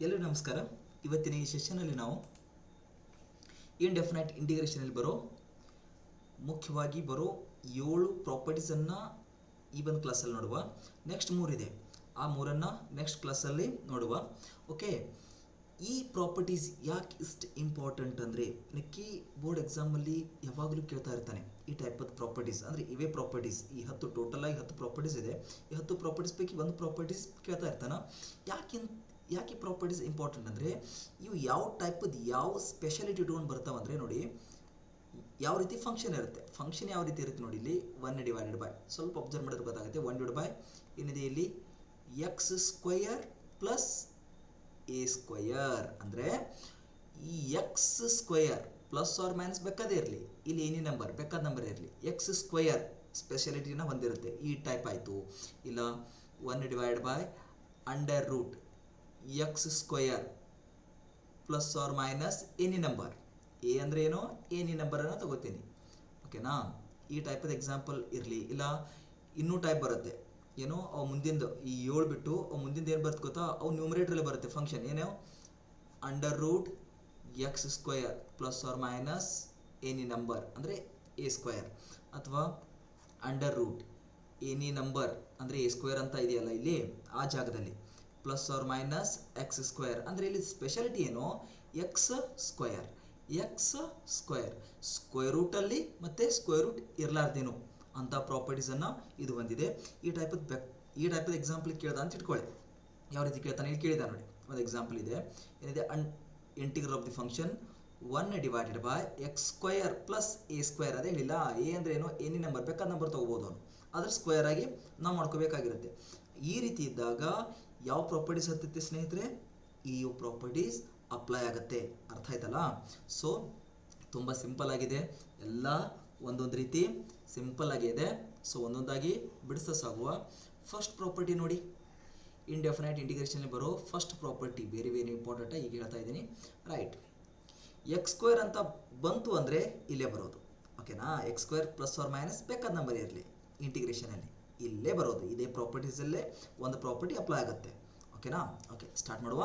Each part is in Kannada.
ಎಲ್ಲರಿಗೂ ನಮಸ್ಕಾರ. ಇವತ್ತಿನ ಈ ಸೆಷನಲ್ಲಿ ನಾವು ಇಂಡೆಫಿನೈಟ್ ಇಂಟಿಗ್ರೇಷನಲ್ಲಿ ಮುಖ್ಯವಾಗಿ ಬರೋ 7 ಪ್ರಾಪರ್ಟೀಸನ್ನು ಈ ಒಂದು ಕ್ಲಾಸಲ್ಲಿ ನೋಡುವ. ನೆಕ್ಸ್ಟ್ 3 ಇದೆ, ಆ 3ಅನ್ನು ನೆಕ್ಸ್ಟ್ ಕ್ಲಾಸಲ್ಲಿ ನೋಡುವ. ಓಕೆ, ಈ ಪ್ರಾಪರ್ಟೀಸ್ ಯಾಕೆ ಇಷ್ಟು ಇಂಪಾರ್ಟೆಂಟ್ ಅಂದರೆ ಕೀ ಬೋರ್ಡ್ ಎಕ್ಸಾಮಲ್ಲಿ ಯಾವಾಗಲೂ ಕೇಳ್ತಾ ಇರ್ತಾನೆ ಈ ಟೈಪ್ ಆಫ್ ಪ್ರಾಪರ್ಟೀಸ್. ಅಂದರೆ ಇವೇ ಪ್ರಾಪರ್ಟೀಸ್, ಈ 10 ಟೋಟಲಾಗಿ 10 ಪ್ರಾಪರ್ಟೀಸ್ ಇದೆ. ಈ 10 ಪ್ರಾಪರ್ಟೀಸ್ ಪೈಕಿ ಒಂದು ಪ್ರಾಪರ್ಟೀಸ್ ಕೇಳ್ತಾ ಇರ್ತಾನೆ. ಯಾಕೆ ಪ್ರಾಪರ್ಟೀಸ್ ಇಂಪಾರ್ಟೆಂಟ್ ಅಂದರೆ ಇವು ಯಾವ ಟೈಪದ್ದು ಯಾವ ಸ್ಪೆಷಾಲಿಟಿ ಇಟ್ಕೊಂಡು ಬರ್ತಾವಂದರೆ ನೋಡಿ, ಯಾವ ರೀತಿ ಫಂಕ್ಷನ್ ಇರುತ್ತೆ. ಫಂಕ್ಷನ್ ಯಾವ ರೀತಿ ಇರುತ್ತೆ ನೋಡಿ, ಇಲ್ಲಿ 1 ಡಿವೈಡೆಡ್ ಬೈ, ಸ್ವಲ್ಪ ಅಬ್ಸರ್ವ್ ಮಾಡಿದ್ರೆ ಗೊತ್ತಾಗುತ್ತೆ, 1 ಡಿವೈಡ್ ಬೈ ಏನಿದೆ ಇಲ್ಲಿ X square plus A square. ಅಂದರೆ ಈ X square plus or minus ಬೇಕಾದೇ ಇರಲಿ, ಇಲ್ಲಿ ಏನಿ ನಂಬರ್ ಬೇಕಾದ ನಂಬರ್ ಇರಲಿ, ಎಕ್ಸ್ ಸ್ಕ್ವಯರ್ ಸ್ಪೆಷಾಲಿಟಿನ ಹೊಂದಿರುತ್ತೆ. ಈ ಟೈಪ್ ಆಯಿತು. ಇಲ್ಲ 1 divide by under root x square plus or minus any number. ಎ ಅಂದರೆ ಏನೋ ಎನಿ ನಂಬರನ್ನು ತಗೋತೀನಿ. ಓಕೆನಾ, ಈ ಟೈಪದ ಎಕ್ಸಾಂಪಲ್ ಇರಲಿ. ಇಲ್ಲ ಇನ್ನೂ ಟೈಪ್ ಬರುತ್ತೆ, ಏನೋ ಅವು ಮುಂದಿಂದು ಈ 7 ಬಿಟ್ಟು ಅವು ಮುಂದಿಂದ ಏನು ಬರುತ್ತೆ ಗೊತ್ತಾ, ಅವು ನ್ಯೂಮರೇಟ್ರಲ್ಲೇ ಬರುತ್ತೆ ಫಂಕ್ಷನ್. ಏನೋ under root x square plus or minus any number ಅಂದರೆ ಎ ಸ್ಕ್ವಯರ್, ಅಥವಾ ಅಂಡರ್ ರೂಟ್ ಎನಿ ನಂಬರ್ ಅಂದರೆ ಎ ಸ್ಕ್ವಯರ್ ಅಂತ ಇದೆಯಲ್ಲ ಇಲ್ಲಿ ಆ ಜಾಗದಲ್ಲಿ, plus or minus x square. ಅಂದರೆ ಇಲ್ಲಿ ಸ್ಪೆಷಾಲಿಟಿ ಏನು, ಎಕ್ಸ್ ಸ್ಕ್ವಯರ್ ಸ್ಕ್ವೇರ್ ರೂಟಲ್ಲಿ ಮತ್ತು ಸ್ಕ್ವೇರ್ ರೂಟ್ ಇರಲಾರ್ದೇನು ಅಂಥ ಪ್ರಾಪರ್ಟೀಸನ್ನು ಇದು ಹೊಂದಿದೆ. ಈ ಟೈಪದ ಎಕ್ಸಾಂಪಲ್ ಕೇಳ್ದ ಅಂತ ಇಟ್ಕೊಳ್ಳಿ. ಯಾವ ರೀತಿ ಕೇಳ್ತಾನೆ ಇಲ್ಲಿ ಕೇಳಿದ ನೋಡಿ, ಒಂದು ಎಕ್ಸಾಂಪಲ್ ಇದೆ. ಏನಿದೆ, integral of the function 1 divided by X square plus A square. ಅದೇ ಹೇಳಿಲ್ಲ, ಎ ಅಂದರೆ ಏನು ಎನಿ ನಂಬರ್ ಬೇಕಾದ ನಂಬರ್ ತೊಗೋಬೋದು ಅವನು, ಅದ್ರ ಸ್ಕ್ವೇರ್ ಆಗಿ ನಾವು ಮಾಡ್ಕೋಬೇಕಾಗಿರುತ್ತೆ. ಈ ರೀತಿ ಇದ್ದಾಗ ಯಾವ ಪ್ರಾಪರ್ಟೀಸ್ ಹತ್ತೈತೆ ಸ್ನೇಹಿತರೆ, ಈ ಪ್ರಾಪರ್ಟೀಸ್ ಅಪ್ಲೈ ಆಗುತ್ತೆ. ಅರ್ಥ ಆಯ್ತಲ್ಲ? ಸೊ ತುಂಬ ಸಿಂಪಲ್ ಆಗಿದೆ, ಎಲ್ಲ ಒಂದೊಂದು ರೀತಿ ಸಿಂಪಲ್ ಆಗಿದೆ. ಸೊ ಒಂದೊಂದಾಗಿ ಬಿಡಿಸ್ತಾ ಸಾಗುವ. ಫಸ್ಟ್ ಪ್ರಾಪರ್ಟಿ ನೋಡಿ, ಇಂಡೆಫಿನೈಟ್ ಇಂಟಿಗ್ರೇಷನಲ್ಲಿ ಬರೋ first property very very important, ಈಗ ಹೇಳ್ತಾ ಇದ್ದೀನಿ. ರೈಟ್, ಎಕ್ಸ್ ಸ್ಕ್ವೇರ್ ಅಂತ ಬಂತು ಅಂದರೆ ಇಲ್ಲೇ ಬರೋದು. ಓಕೆನಾ, x square plus or minus ಬೇಕಾದ ನಂಬರ್ ಇರಲಿ, ಇಂಟಿಗ್ರೇಷನಲ್ಲಿ ಇಲ್ಲೇ ಬರೋದು. ಇದೇ ಪ್ರಾಪರ್ಟೀಸಲ್ಲೇ ಒಂದು ಪ್ರಾಪರ್ಟಿ ಅಪ್ಲೈ ಆಗುತ್ತೆ. ಓಕೆನಾ, ಓಕೆ ಸ್ಟಾರ್ಟ್ ಮಾಡುವ.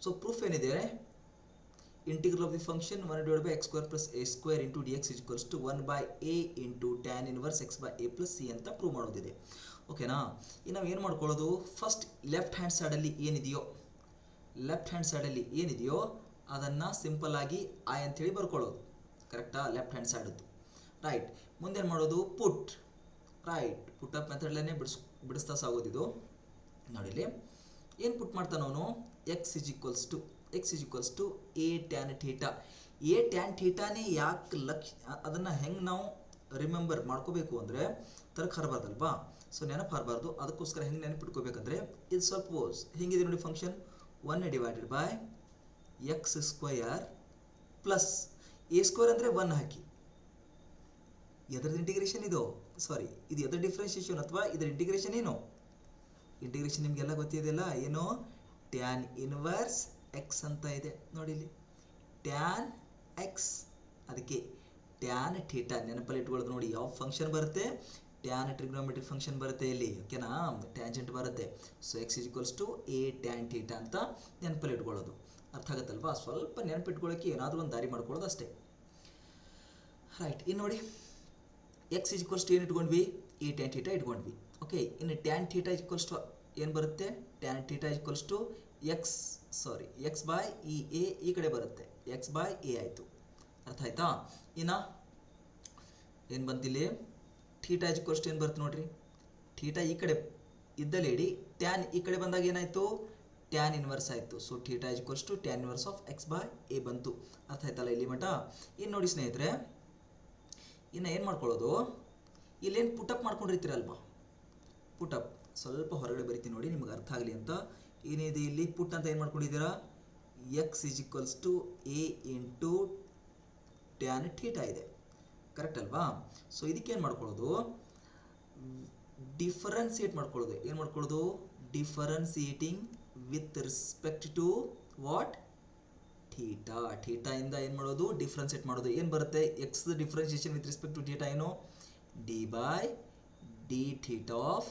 ಸೊ ಪ್ರೂಫ್ ಏನಿದೆ, integral of the function 1 divide by x square plus a square into d x equals to 1 by a into tan inverse x by a plus c ಅಂತ ಪ್ರೂವ್ ಮಾಡೋದಿದೆ. ಓಕೆನಾ, ಇನ್ನು ನಾವು ಏನು ಮಾಡ್ಕೊಳ್ಳೋದು, ಫಸ್ಟ್ ಲೆಫ್ಟ್ ಹ್ಯಾಂಡ್ ಸೈಡಲ್ಲಿ ಏನಿದೆಯೋ ಅದನ್ನು ಸಿಂಪಲ್ ಆಗಿ ಐ ಅಂಥೇಳಿ ಬರ್ಕೊಳ್ಳೋದು. ಕರೆಕ್ಟಾ, ಲೆಫ್ಟ್ ಹ್ಯಾಂಡ್ ಸೈಡದ್ದು. ರೈಟ್, ಮುಂದೇನು ಮಾಡೋದು, ಪುಟ್ ಅಪ್ ಮೆಥಡ್ಲೇ ಬಿಡಿಸ್ತಾ ಸಾಗೋದಿದು. ನೋಡಿಲಿ ಏನು ಪುಟ್ ಮಾಡ್ತಾನೆ ಅವನು, X is equals to A tan theta. A tan ಥೀಟಾನೇ ಯಾಕೆ ಅದನ್ನು ಹೆಂಗೆ ನಾವು ರಿಮೆಂಬರ್ ಮಾಡ್ಕೋಬೇಕು ಅಂದರೆ ತರಕ್ಕೆ ಹರಬಾರ್ದಲ್ವಾ, ಸೊ ನೆನಪು ಹರಬಾರ್ದು. ಅದಕ್ಕೋಸ್ಕರ ಹೆಂಗೆ ನೆನಪಿಟ್ಕೋಬೇಕಂದ್ರೆ, ಇದು ಸಪೋಸ್ ಹಿಂಗಿದೆ ನೋಡಿ function, 1 divided by X square plus a square ಅಂದರೆ 1 ಹಾಕಿ. ಎದ್ರದ್ದು ಇಂಟಿಗ್ರೇಷನ್ ಇದು, ಸಾರಿ ಇದು ಎದ್ರ ಡಿಫ್ರೆನ್ಷಿಯೇಷನ್ ಅಥವಾ ಇದರ ಇಂಟಿಗ್ರೇಷನ್ ಏನು, ಇಂಟಿಗ್ರೇಷನ್ ನಿಮಗೆಲ್ಲ ಗೊತ್ತಿದೆಯಲ್ಲ, ಏನು ಟ್ಯಾನ್ ಇನ್ವರ್ಸ್ ಎಕ್ಸ್ ಅಂತ ಇದೆ ನೋಡಿ ಇಲ್ಲಿ, ಟ್ಯಾನ್ ಎಕ್ಸ್. ಅದಕ್ಕೆ ಟ್ಯಾನ್ ಥೀಟಾ ನೆನಪಲ್ಲಿ ಇಟ್ಕೊಳ್ಳೋದು. ನೋಡಿ ಯಾವ ಫಂಕ್ಷನ್ ಬರುತ್ತೆ, ಟ್ಯಾನ್ ಟ್ರಿಗ್ನೋಮೆಟ್ರಿಕ್ ಫಂಕ್ಷನ್ ಬರುತ್ತೆ ಇಲ್ಲಿ. ಓಕೆನಾ, ಟ್ಯಾಂಜೆಂಟ್ ಬರುತ್ತೆ. So x is equals to A tan theta ಅಂತ ನೆನಪಲ್ಲಿ ಇಟ್ಕೊಳ್ಳೋದು. ಅರ್ಥ ಆಗುತ್ತಲ್ವಾ? ಸ್ವಲ್ಪ ನೆನಪಿಟ್ಕೊಳ್ಳೋಕ್ಕೆ ಏನಾದರೂ ಒಂದು ದಾರಿ ಮಾಡ್ಕೊಳ್ಳೋದು ಅಷ್ಟೇ. ರೈಟ್, ಇನ್ನು ನೋಡಿ, ಎಕ್ಸ್ ಇಸ್ ಈಕ್ವಲ್ಸ್ ಟು ಏನು ಇಟ್ಕೊಂಡ್ವಿ, ಎ ಟ್ಯಾನ್ ಥೀಟಾ ಇಟ್ಕೊಂಡ್ವಿ. ಓಕೆ, ಇನ್ನು tan theta is equals to ಏನು ಬರುತ್ತೆ, tan theta is equals to x by ಈ ಎ ಈ ಕಡೆ ಬರುತ್ತೆ, ಎಕ್ಸ್ ಬೈ ಎ ಆಯಿತು. ಅರ್ಥ ಆಯ್ತಾ? ಇನ್ನು ಏನು ಬಂತಿಲ್ಲಿ, ಥೀಟಾ ಇಸ್ ಈಕ್ವಲ್ಸ್ ಟು ಏನು ಬರುತ್ತೆ ನೋಡ್ರಿ, ಥೀಟಾ ಈ ಕಡೆ ಇದ್ದಲ್ಲಿ ಇಡಿ, ಟ್ಯಾನ್ ಈ ಕಡೆ ಬಂದಾಗ ಏನಾಯಿತು, ಟ್ಯಾನ್ ಇನ್ವರ್ಸ್ ಆಯಿತು. So theta is equals to tan inverse of x by a ಬಂತು. ಅರ್ಥ ಆಯ್ತಲ್ಲ ಇಲ್ಲಿ ಮಟ? ಇನ್ನು ನೋಡಿ ಸ್ನೇಹಿತರೆ, ಇನ್ನು ಏನು ಮಾಡ್ಕೊಳ್ಳೋದು, ಇಲ್ಲೇನು ಪುಟಪ್ ಮಾಡ್ಕೊಂಡಿರ್ತೀರಲ್ವಾ, ಪುಟಪ್ ಸ್ವಲ್ಪ ಹೊರಗಡೆ ಬರಿತೀನಿ ನೋಡಿ ನಿಮಗೆ ಅರ್ಥ ಆಗಲಿ ಅಂತ. ಏನಿದೆ ಇಲ್ಲಿ ಪುಟ್ ಅಂತ ಏನು ಮಾಡ್ಕೊಂಡಿದ್ದೀರಾ, X is equals to A into tan theta ಇದೆ. ಕರೆಕ್ಟ್ ಅಲ್ವಾ? ಸೊ ಇದಕ್ಕೇನು ಮಾಡ್ಕೊಳ್ಳೋದು, ಡಿಫರೆನ್ಸಿಯೇಟ್ ಮಾಡ್ಕೊಳ್ಳೋದು. ಏನು ಮಾಡ್ಕೊಳ್ಳೋದು, differentiating with respect to what, theta ಇಂದ ಏನು ಮಾಡೋದು, ಡಿಫ್ರೆನ್ಸಿಯೇಟ್ ಮಾಡೋದು. ಏನು ಬರುತ್ತೆ, X differentiation with respect to theta ಏನು, D by D theta of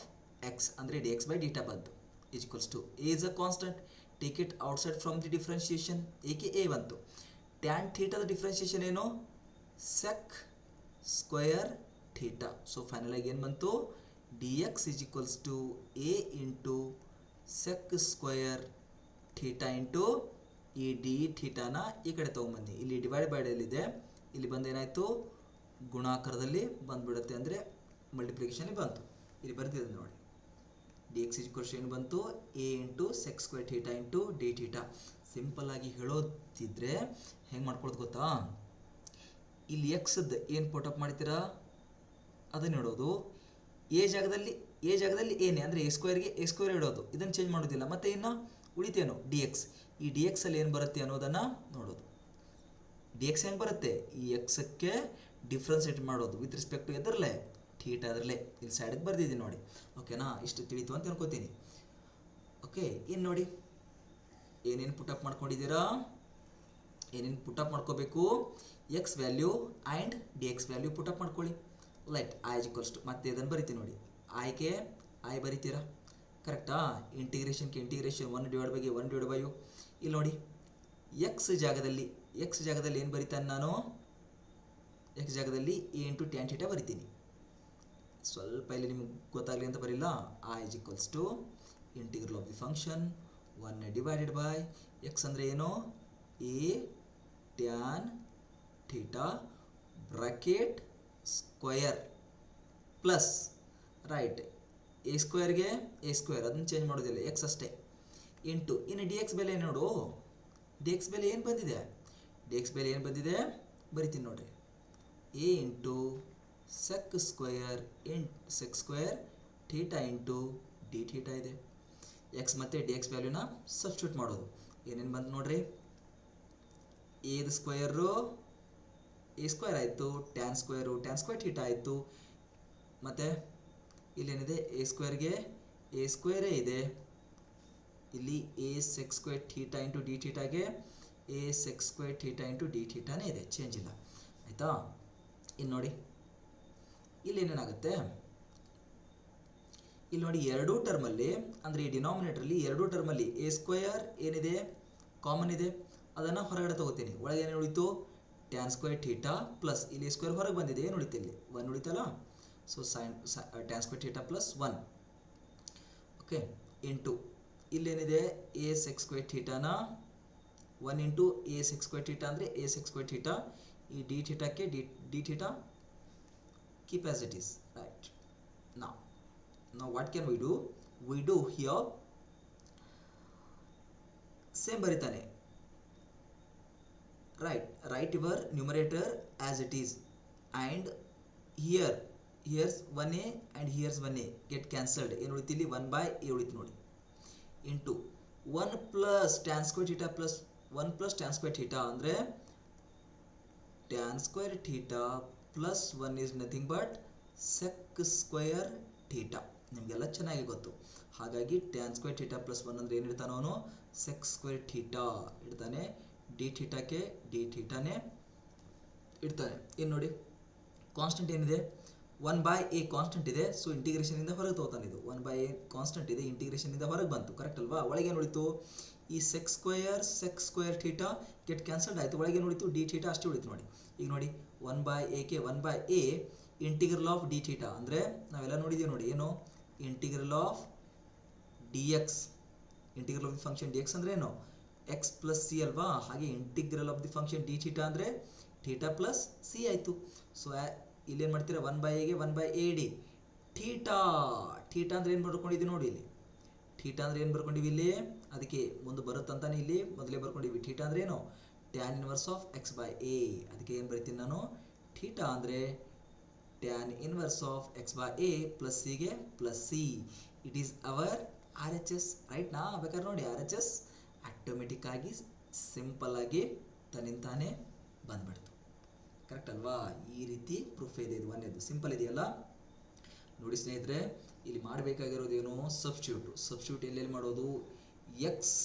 X ಅಂದರೆ ಡಿ ಎಕ್ಸ್ ಬೈ ಡೀಟಾ ಬಂತು. Is equals to A is a constant, take it outside from the differentiation, ಏಕೆ ಎ ಬಂತು. ಟ್ಯಾನ್ ಥೀಟಾದ ಡಿಫ್ರೆನ್ಷಿಯೇಷನ್ ಏನು, sec square theta. So final ಆಗಿ ಏನು ಬಂತು, d x is equals to A into sec square theta into ಈ ಡಿ ಥೀಟಾನ ಈ ಕಡೆ ತೊಗೊಂಬನ್ನಿ. ಇಲ್ಲಿ ಡಿವೈಡ್ ಬೈ ಎಲ್ಲಿದೆ, ಇಲ್ಲಿ ಬಂದು ಏನಾಯಿತು ಗುಣಾಕಾರದಲ್ಲಿ ಬಂದುಬಿಡುತ್ತೆ, ಅಂದರೆ ಮಲ್ಟಿಪ್ಲಿಕೇಶನ್ ಬಂತು. ಇಲ್ಲಿ ಬರ್ತಿದೆ ನೋಡಿ, ಡಿ ಎಕ್ಸ್ ಈಕ್ವಲ್ಸ್ ಏನು ಬಂತು, a into sec square theta into D theta. ಸಿಂಪಲ್ಲಾಗಿ ಹೇಳೋದಿದ್ರೆ ಹೆಂಗೆ ಮಾಡ್ಕೊಳ್ಳೋದು ಗೊತ್ತಾ, ಇಲ್ಲಿ ಎಕ್ಸ್ದು ಏನು ಪುಟಪ್ ಮಾಡ್ತೀರಾ ಅದನ್ನು ಇಡೋದು, ಎ ಜಾಗದಲ್ಲಿ ಏನೇ ಅಂದರೆ ಎ ಸ್ಕ್ವೇರ್ ಇಡೋದು, ಇದನ್ನು ಚೇಂಜ್ ಮಾಡೋದಿಲ್ಲ. ಮತ್ತು ಇನ್ನು ಉಳಿತೇನು ಡಿ ಎಕ್ಸ್, ಈ ಡಿ ಎಕ್ಸಲ್ಲಿ ಏನು ಬರುತ್ತೆ ಅನ್ನೋದನ್ನು ನೋಡೋದು. ಡಿ ಎಕ್ಸ್ ಹೆಂಗೆ ಬರುತ್ತೆ, ಈ ಎಕ್ಸಕ್ಕೆ ಡಿಫ್ರೆನ್ಸೇಟ್ ಮಾಡೋದು ವಿತ್ ರೆಸ್ಪೆಕ್ಟ್ ಟು ಎದರಲ್ಲೇ ಥೀಟಾ ಅದರಲ್ಲೇ. ಇಲ್ಲಿ ಸೈಡಿಗೆ ಬರ್ದಿದ್ದೀನಿ ನೋಡಿ, ಓಕೆನಾ, ಇಷ್ಟು ತಿಳಿತು ಅಂತ ಅನ್ಕೋತೀನಿ. ಓಕೆ, ಇನ್ನು ನೋಡಿ ಏನೇನು ಪುಟಪ್ ಮಾಡ್ಕೊಂಡಿದ್ದೀರಾ, ಏನೇನು ಪುಟಪ್ ಮಾಡ್ಕೋಬೇಕು, X value and D X value put up ಮಾಡ್ಕೊಳ್ಳಿ. Right I is equals to, ಮತ್ತೆ ಇದನ್ನು ಬರಿತೀನಿ ನೋಡಿ, ಐಗೆ ಐ ಬರಿತೀರಾ ಕರೆಕ್ಟಾ. ಇಂಟಿಗ್ರೇಷನ್ಗೆ ಇಂಟಿಗ್ರೇಷನ್ 1/1/u. ಇಲ್ಲಿ ನೋಡಿ ಎಕ್ಸ್ ಜಾಗದಲ್ಲಿ ಏನು ಬರಿತಾನೆ ನಾನು, ಎಕ್ಸ್ ಜಾಗದಲ್ಲಿ ಎ ಇಂಟು ಟ್ಯಾನ್ ಥೀಟಾ ಬರಿತೀನಿ. ಸ್ವಲ್ಪ ಇಲ್ಲಿ ನಿಮಗೆ ಗೊತ್ತಾಗಲಿ ಅಂತ ಬರಿಲ್ಲ, I is equals to integral of the function 1/, X ಅಂದರೆ ಏನು, A tan theta bracket square plus right A ಸ್ಕ್ವೇರ್ಗೆ ಎ ಸ್ಕ್ವೇರ್, ಅದನ್ನು ಚೇಂಜ್ ಮಾಡೋದಿಲ್ಲ, ಎಕ್ಸ್ ಅಷ್ಟೇ, ಇಂಟು ಇನ್ನು ಡಿ ಎಕ್ಸ್ ಬೆಲೆ ನೋಡು, ಡಿ ಎಕ್ಸ್ ಬೆಲೆ ಏನು ಬಂದಿದೆ, ಬರಿತೀನಿ ನೋಡಿರಿ, A into sec square theta into D theta ಇದೆ. ಎಕ್ಸ್ ಮತ್ತು ಡಿ ಎಕ್ಸ್ ವ್ಯಾಲ್ಯೂನ ಸಬ್ಸ್ಟಿಟ್ಯೂಟ್ ಮಾಡೋದು, ಏನೇನು ಬಂತು ನೋಡ್ರಿ, ಎದು ಸ್ಕ್ವಯರು ಎ ಸ್ಕ್ವೇರ್ ಆಯಿತು, ಟ್ಯಾನ್ ಸ್ಕ್ವೇರ್ ಥೀಟಾ ಆಯಿತು, ಮತ್ತು ಇಲ್ಲೇನಿದೆ ಎ ಸ್ಕ್ವೇರ್ಗೆ ಎ ಸ್ಕ್ವೇರೇ ಇದೆ, ಇಲ್ಲಿ A sec square theta into D ಥೀಟಾಗೆ A sec square theta into D ಥೀಟಾನೇ ಇದೆ, ಚೇಂಜ್ ಇಲ್ಲ, ಆಯಿತಾ. ಇನ್ನು ನೋಡಿ ಇಲ್ಲಿ ಏನೇನಾಗುತ್ತೆ, ಇಲ್ಲಿ ನೋಡಿ ಎರಡೂ ಟರ್ಮಲ್ಲಿ ಅಂದರೆ ಈ ಡಿನಾಮಿನೇಟ್ರಲ್ಲಿ ಎರಡೂ ಟರ್ಮಲ್ಲಿ ಎ ಸ್ಕ್ವಯರ್ ಏನಿದೆ ಕಾಮನ್ ಇದೆ, ಅದನ್ನು ಹೊರಗಡೆ ತೊಗೋತೀನಿ. ಒಳಗೆ ಏನು ಉಳಿತು, ಟ್ಯಾನ್ ಸ್ಕ್ವೇರ್ ಥೀಟಾ ಪ್ಲಸ್ ಇಲ್ಲಿ ಸ್ಕ್ವೇರ್ ಹೊರಗೆ ಬಂದಿದೆ, ಏನು ಉಳಿತು ಇಲ್ಲಿ 1 ಉಳಿತಲ್ಲ. So tan square theta plus 1, okay, into ಇಲ್ಲೇನಿದೆ ಎ ಸೆಕ್ ಸ್ಕ್ವೇರ್ ಥೀಟಾನ 1 into A sec square theta ಅಂದರೆ ಎ ಸೆಕ್ ಸ್ಕ್ವೇರ್ ಥೀಟಾ, ಈ ಡಿ ಥೀಟಾಕ್ಕೆ D theta keep as it is, right. Now what can we do here, same ಬರಿತಾನೆ, write your numerator as it is, and here's 1a and here's 1a get cancelled, ಏನು ಉಳಿತು ಇಲ್ಲಿ 1/a ಉಳಿತು ನೋಡಿ, into 1 plus tan square theta plus 1 plus tan square theta ಅಂದರೆ tan square theta plus 1 is nothing but sec square theta, ನಿಮಗೆಲ್ಲ ಚೆನ್ನಾಗಿ ಗೊತ್ತು. ಹಾಗಾಗಿ ಟ್ಯಾನ್ ಸ್ಕ್ವೇರ್ ಥೀಟಾ ಪ್ಲಸ್ 1 ಅಂದರೆ ಏನು ಇಡ್ತಾನೆ ಅವನು, ಸೆಕ್ ಸ್ಕ್ವೇರ್ ಥೀಟಾ ಇಡ್ತಾನೆ, ಡಿ ಥೀಟಾಕ್ಕೆ ಡಿ ಥೀಟಾನೇ ಇಡ್ತಾನೆ. ಇನ್ನು ನೋಡಿ ಕಾನ್ಸ್ಟೆಂಟ್ ಏನಿದೆ, 1/a ಕಾನ್ಸ್ಟೆಂಟ್ ಇದೆ, ಸೊ ಇಂಟಿಗ್ರೇಷನಿಂದ ಹೊರಗೆ ತಗೋತಾನೆ, ಇದು 1/a ಕಾನ್ಸ್ಟೆಂಟ್ ಇದೆ, ಇಂಟಿಗ್ರೇಷನಿಂದ ಹೊರಗೆ ಬಂತು, ಕರೆಕ್ಟ್ ಅಲ್ವಾ. ಒಳಗೆ ಉಳಿತು ಈ sec square theta get cancelled ಆಯಿತು, ಒಳಗೆ ಉಳಿತು ಡಿ ಥೀಟಾ ಅಷ್ಟೇ ಉಳಿತು ನೋಡಿ. ಈಗ ನೋಡಿ 1/aಗೆ 1/a integral of D theta ಅಂದರೆ ನಾವೆಲ್ಲ ನೋಡಿದ್ದೀವಿ ನೋಡಿ, ಏನು integral of D X, integral of the function D x ಅಂದರೆ ಏನು ಎಕ್ಸ್ ಪ್ಲಸ್ ಸಿ ಅಲ್ವಾ. ಹಾಗೆ integral of the function D theta ಅಂದರೆ ಥೀಟಾ ಪ್ಲಸ್ ಸಿ ಆಯಿತು. ಸೊ ಇಲ್ಲೇನು ಮಾಡ್ತೀರಾ, 1/aಗೆ 1/a ಡಿ ಥೀಟಾ ಅಂದರೆ ಏನು ಬರ್ಕೊಂಡಿದ್ದೀವಿ ನೋಡಿ, ಇಲ್ಲಿ ಥೀಟಾ ಅಂದರೆ ಏನು ಬರ್ಕೊಂಡಿವಿ ಇಲ್ಲಿ, ಅದಕ್ಕೆ ಮುಂದೆ ಬರುತ್ತಂತಾನೆ ಇಲ್ಲಿ ಮೊದಲೇ ಬರ್ಕೊಂಡಿವಿ. ಥೀಟಾ ಅಂದರೆ ಏನು, ಟ್ಯಾನ್ ಇನ್ವರ್ಸ್ ಆಫ್ x/a, ಅದಕ್ಕೆ ಏನು ಬರಿತೀನಿ ನಾನು, ಥೀಟಾ ಅಂದರೆ tan inverse of x/a plus ಸಿಗೆ plus C, it is our R H S, right ನಾ. ಬೇಕಾದ್ರೆ ನೋಡಿ ಆರ್ ಎಚ್ ಎಸ್ ಆಟೋಮೆಟಿಕ್ ಆಗಿ ಸಿಂಪಲ್ ಆಗಿ ತನ್ನಿಂತಾನೆ ಬಂದ್ಬಿಡ್ತು, ಕರೆಕ್ಟ್ ಅಲ್ವಾ. ಈ ರೀತಿ ಪ್ರೂಫ್ ಇದೆ, ಇದು ಒಂದೇದು ಸಿಂಪಲ್ ಇದೆಯಲ್ಲ. ನೋಡಿ ಸ್ನೇಹಿತರೆ, ಇಲ್ಲಿ ಮಾಡಬೇಕಾಗಿರೋದೇನು, ಸಬ್ಸ್ಟಿಟ್ಯೂಟ್ ಎಲ್ಲೆಲ್ಲಿ ಮಾಡೋದು, ಎಕ್ಸ್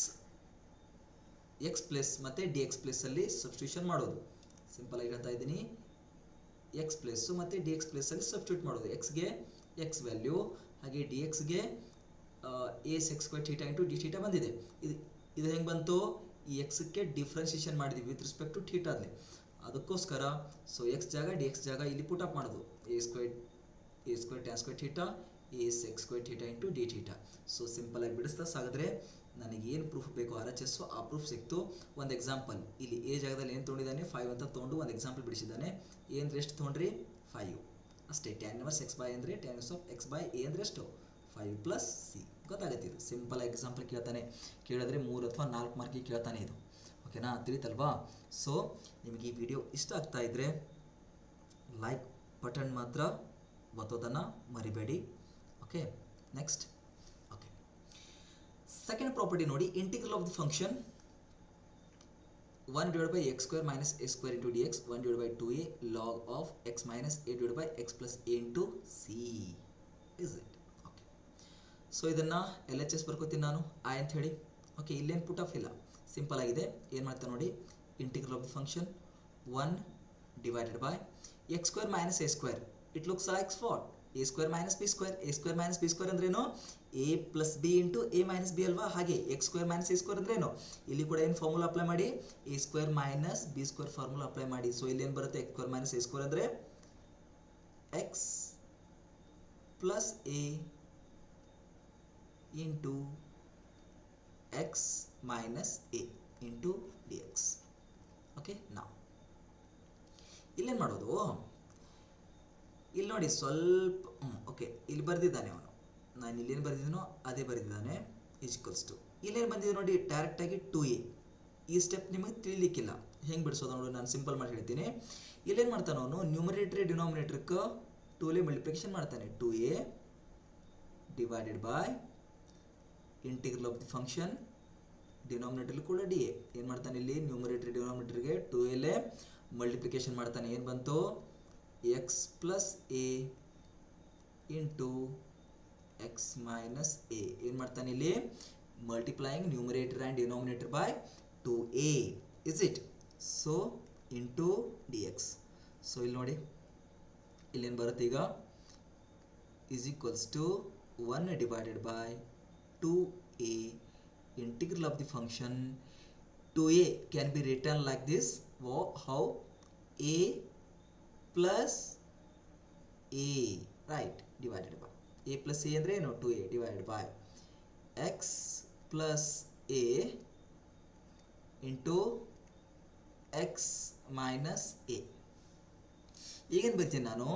ಪ್ಲಸ್ ಮತ್ತು ಡಿ ಎಕ್ಸ್ ಪ್ಲಸ್ಸಲ್ಲಿ ಸಬ್ಸ್ಟಿಟ್ಯೂಷನ್ ಮಾಡೋದು. ಸಿಂಪಲ್ ಆಗಿ ಹೇಳ್ತಾ ಇದ್ದೀನಿ, ಎಕ್ಸ್ ಪ್ಲಸ್ಸು ಮತ್ತು ಡಿ ಎಕ್ಸ್ ಪ್ಲಸ್ಸಲ್ಲಿ ಸಬ್ಸ್ಟಿಟ್ಯೂಟ್ ಮಾಡೋದು. ಎಕ್ಸ್ಗೆ ಎಕ್ಸ್ ವ್ಯಾಲ್ಯೂ, ಹಾಗೆ ಡಿ ಎಕ್ಸ್ಗೆ A sec square theta into D theta ಬಂದಿದೆ, ಇದು ಹೆಂಗೆ ಬಂತು, ಈ ಎಕ್ಸ್ಗೆ ಡಿಫ್ರೆನ್ಸಿಯೇಷನ್ ಮಾಡಿದ್ವಿ ವಿತ್ ರಿಸ್ಪೆಕ್ಟ್ ಟು ಥೀಟಾದಲ್ಲಿ. ಅದಕ್ಕೋಸ್ಕರ ಸೊ ಎಕ್ಸ್ ಜಾಗ ಡಿ ಎಕ್ಸ್ ಜಾಗ ಇಲ್ಲಿ ಪುಟ್ ಅಪ್ ಮಾಡೋದು. A square tan square theta is X square theta into D theta. So ಸಿಂಪಲಾಗಿ ಬಿಡಿಸ್ತಾ ಸಾಗಿದ್ರೆ ನನಗೇನು ಪ್ರೂಫ್ ಬೇಕು ಆರ್ ಎಚ್ ಎಸ್ಸು ಆ ಪ್ರೂಫ್ ಸಿಕ್ತು. ಒಂದು ಎಕ್ಸಾಂಪಲ್ ಇಲ್ಲಿ ಎ ಜಾಗದಲ್ಲಿ ಏನು ತೊಗೊಂಡಿದ್ದಾನೆ 5 ಅಂತ ತೊಗೊಂಡು ಒಂದು ಎಕ್ಸಾಂಪಲ್ ಬಿಡಿಸಿದ್ದಾನೆ. ಏನು ಎಷ್ಟು ತೊಗೊಂಡ್ರಿ 5 ಅಷ್ಟೇ. ಟ್ಯಾನ್ ಇನ್ವರ್ಸ್ ಎಕ್ಸ್ ಬೈ ಅಂದರೆ tan inverse of x by A ಅಂದರೆ ಎಷ್ಟು 5 ಪ್ಲಸ್ ಸಿ. ಗೊತ್ತಾಗುತ್ತೆ, ಇದು ಸಿಂಪಲ್ ಎಕ್ಸಾಂಪಲ್ ಕೇಳಿದ್ರೆ 3 ಅಥವಾ 4 ಮಾರ್ಕಿಗೆ ಕೇಳ್ತಾನೆ ಇದು. ಓಕೆನಾ, ತಿಳಿತಲ್ವಾ? ಸೊ ನಿಮಗೆ ಈ ವಿಡಿಯೋ ಇಷ್ಟ ಆಗ್ತಾ ಇದ್ದರೆ ಲೈಕ್ ಬಟನ್ ಮಾತ್ರ ಒತ್ತೋದನ್ನು ಮರಿಬೇಡಿ. Okay, next. Okay, second property ನೋಡಿ, integral of the function 1 divided by x square minus a square into dx 1 divided by 2a log of x minus a divided by x plus a into c. Is it? Okay. So ಇದನ್ನು ಎಲ್ ಎಚ್ ಎಸ್ ಬರ್ಕೋತೀನಿ ನಾನು ಐ ಅಂತ ಹೇಳಿ. ಓಕೆ, ಇಲ್ಲೇನು ಪುಟ್ ಆಫ್ ಇಲ್ಲ, ಸಿಂಪಲ್ ಆಗಿದೆ. ಏನು ಮಾಡ್ತಾ ನೋಡಿ, integral of the function 1 divided by x square minus a square. It looks like what? a square minus b square. a square minus b square ಅಂದ್ರೇನು a plus b into a minus b ಅಲ್ವಾ? ಹಾಗೆ x square minus a square ಅಂದ್ರೇನು, ಇಲ್ಲಿ ಕೂಡ ಏನು ಫಾರ್ಮುಲಾ ಅಪ್ಲೈ ಮಾಡಿ a square minus b square formula apply ಮಾಡಿ. ಸೊ ಇಲ್ಲಿ ಏನು ಬರುತ್ತೆ, x square minus a square ಅಂದರೆ x plus a into x minus a into dx. Okay, ನಾವು ಇಲ್ಲೇನು ಮಾಡೋದು, ಇಲ್ಲಿ ನೋಡಿ ಸ್ವಲ್ಪ ಓಕೆ, ಇಲ್ಲಿ ಬರೆದಿದ್ದಾನೆ ಅವನು, ನಾನು ಇಲ್ಲೇನು ಬರೆದಿದ್ದೀನೋ ಅದೇ ಬರೆದಿದ್ದಾನೆ. ಈಕ್ವಲ್ಸ್ ಟು ಇಲ್ಲೇನು ಬಂದಿದೆ ನೋಡಿ ಡೈರೆಕ್ಟಾಗಿ 2a. ಈ ಸ್ಟೆಪ್ ನಿಮಗೆ ತಿಳಿಲಿಕ್ಕಿಲ್ಲ, ಹೆಂಗೆ ಬಿಡಿಸೋದು ನೋಡಿ ನಾನು ಸಿಂಪಲ್ ಮಾಡಿ ಹೇಳ್ತೀನಿ. ಇಲ್ಲೇನು ಮಾಡ್ತಾನೆ ಅವನು, ನ್ಯೂಮರೇಟ್ರಿ ಡಿನಾಮಿನೇಟ್ರಿಗೆ 2a ಮಲ್ಟಿಪ್ಲಿಕೇಶನ್ ಮಾಡ್ತಾನೆ. 2a divided by integral of the function ಡಿನಾಮಿನೇಟರ್ಲಿ ಕೂಡ ಡಿ ಎ. ಏನು ಮಾಡ್ತಾನೆ ಇಲ್ಲಿ, ನ್ಯೂಮರೇಟ್ರಿ ಡಿನಾಮಿನೇಟರ್ಗೆ 2a ಮಲ್ಟಿಪ್ಲಿಕೇಶನ್ ಮಾಡ್ತಾನೆ. ಏನು ಬಂತು, x plus a into x minus a. ಏನು ಮಾಡ್ತಾನೆ ಇಲ್ಲಿ, multiplying numerator and denominator by 2a. Is it? So into d x. So ಇಲ್ಲಿ ನೋಡಿ, ಇಲ್ಲೇನು ಬರುತ್ತೆ ಈಗ, is equals to 1 divided by 2a integral of the function 2a can be written like this. How? a plus a, right, divided by a plus a andre no 2a divided by x plus a into x minus a. ಈಗೇನು ಬರ್ತೀನಿ ನಾನು,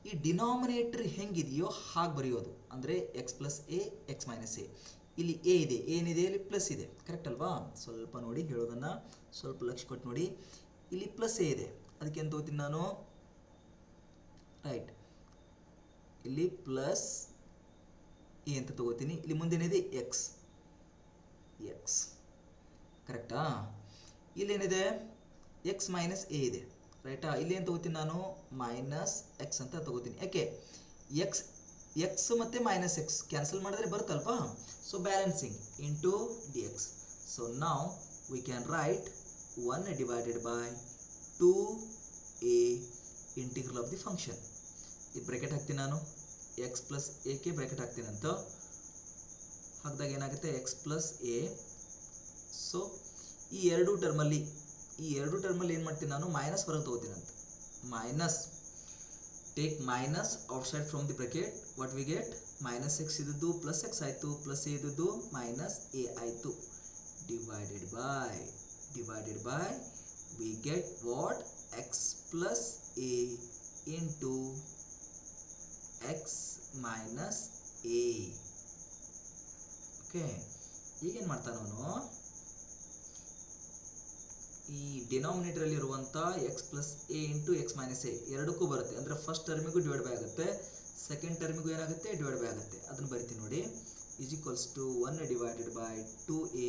ಈ ಡಿನಾಮಿನೇಟರ್ ಹೆಂಗಿದೆಯೋ ಹಾಗೆ ಬರೆಯೋದು. ಅಂದರೆ X plus A X minus A. ಇಲ್ಲಿ ಎ ಇದೆ, ಏನಿದೆ ಇಲ್ಲಿ ಪ್ಲಸ್ ಇದೆ, ಕರೆಕ್ಟ್ ಅಲ್ವಾ? ಸ್ವಲ್ಪ ನೋಡಿ ಹೇಳೋದನ್ನು ಸ್ವಲ್ಪ ಲಕ್ಷ ಕೊಟ್ಟು ನೋಡಿ. ಇಲ್ಲಿ ಪ್ಲಸ್ ಎ ಇದೆ, ಅದಕ್ಕೆ ಏನು ತಗೋತೀನಿ ನಾನು, ರೈಟ್, ಇಲ್ಲಿ ಪ್ಲಸ್ ಎ ಅಂತ ತಗೋತೀನಿ. ಇಲ್ಲಿ ಮುಂದೇನಿದೆ ಎಕ್ಸ್, ಕರೆಕ್ಟಾ? ಇಲ್ಲೇನಿದೆ ಎಕ್ಸ್ ಮೈನಸ್ ಎ ಇದೆ, ರೈಟಾ? ಇಲ್ಲಿ ಏನು ತಗೋತೀನಿ ನಾನು, ಮೈನಸ್ ಎಕ್ಸ್ ಅಂತ ತಗೋತೀನಿ. ಯಾಕೆ, ಎಕ್ಸ್ ಮತ್ತು ಮೈನಸ್ ಎಕ್ಸ್ ಕ್ಯಾನ್ಸಲ್ ಮಾಡಿದ್ರೆ ಬರುತ್ತಲ್ವಾ? So balancing into d x. So ನಾವು we can write 1 divided by 2a integral of the function. ಈ ಬ್ರ್ಯಾಕೆಟ್ ಹಾಕ್ತೀನಿ ನಾನು, ಎಕ್ಸ್ ಪ್ಲಸ್ ಎಕ್ಕೆ ಬ್ರ್ಯಾಕೆಟ್ ಹಾಕ್ತೀನಿ ಅಂತ ಹಾಕಿದಾಗ ಏನಾಗುತ್ತೆ, ಎಕ್ಸ್ ಪ್ಲಸ್ ಎ. ಸೊ ಈ ಎರಡು ಟರ್ಮಲ್ಲಿ ಏನು ಮಾಡ್ತೀನಿ ನಾನು, ಮೈನಸ್ ಹೊರಗೆ ತಗೋತೀನಿ ಅಂತ. Minus, take minus outside from the bracket, what we get, minus X ಇದ್ದದ್ದು ಪ್ಲಸ್ ಎಕ್ಸ್ ಆಯಿತು, ಪ್ಲಸ್ ಎ ಇದ್ದದ್ದು ಮೈನಸ್ ಎ ಆಯಿತು, divided by we get what, X plus a into x minus A. Okay, ಈಗೇನು ಮಾಡ್ತಾನವನು, ಈ ಡಿನಾಮಿನೇಟರಲ್ಲಿ ಇರುವಂಥ X plus a into x minus A ಎರಡಕ್ಕೂ ಬರುತ್ತೆ. ಅಂದರೆ ಫಸ್ಟ್ ಟರ್ಮಿಗೂ ಡಿವೈಡ್ ಬೈ ಆಗುತ್ತೆ, ಸೆಕೆಂಡ್ ಟರ್ಮಿಗೂ ಏನಾಗುತ್ತೆ, ಡಿವೈಡ್ ಬೈ ಆಗುತ್ತೆ. ಅದನ್ನು ಬರಿತೀನಿ ನೋಡಿ, is equals to 1 divided by 2a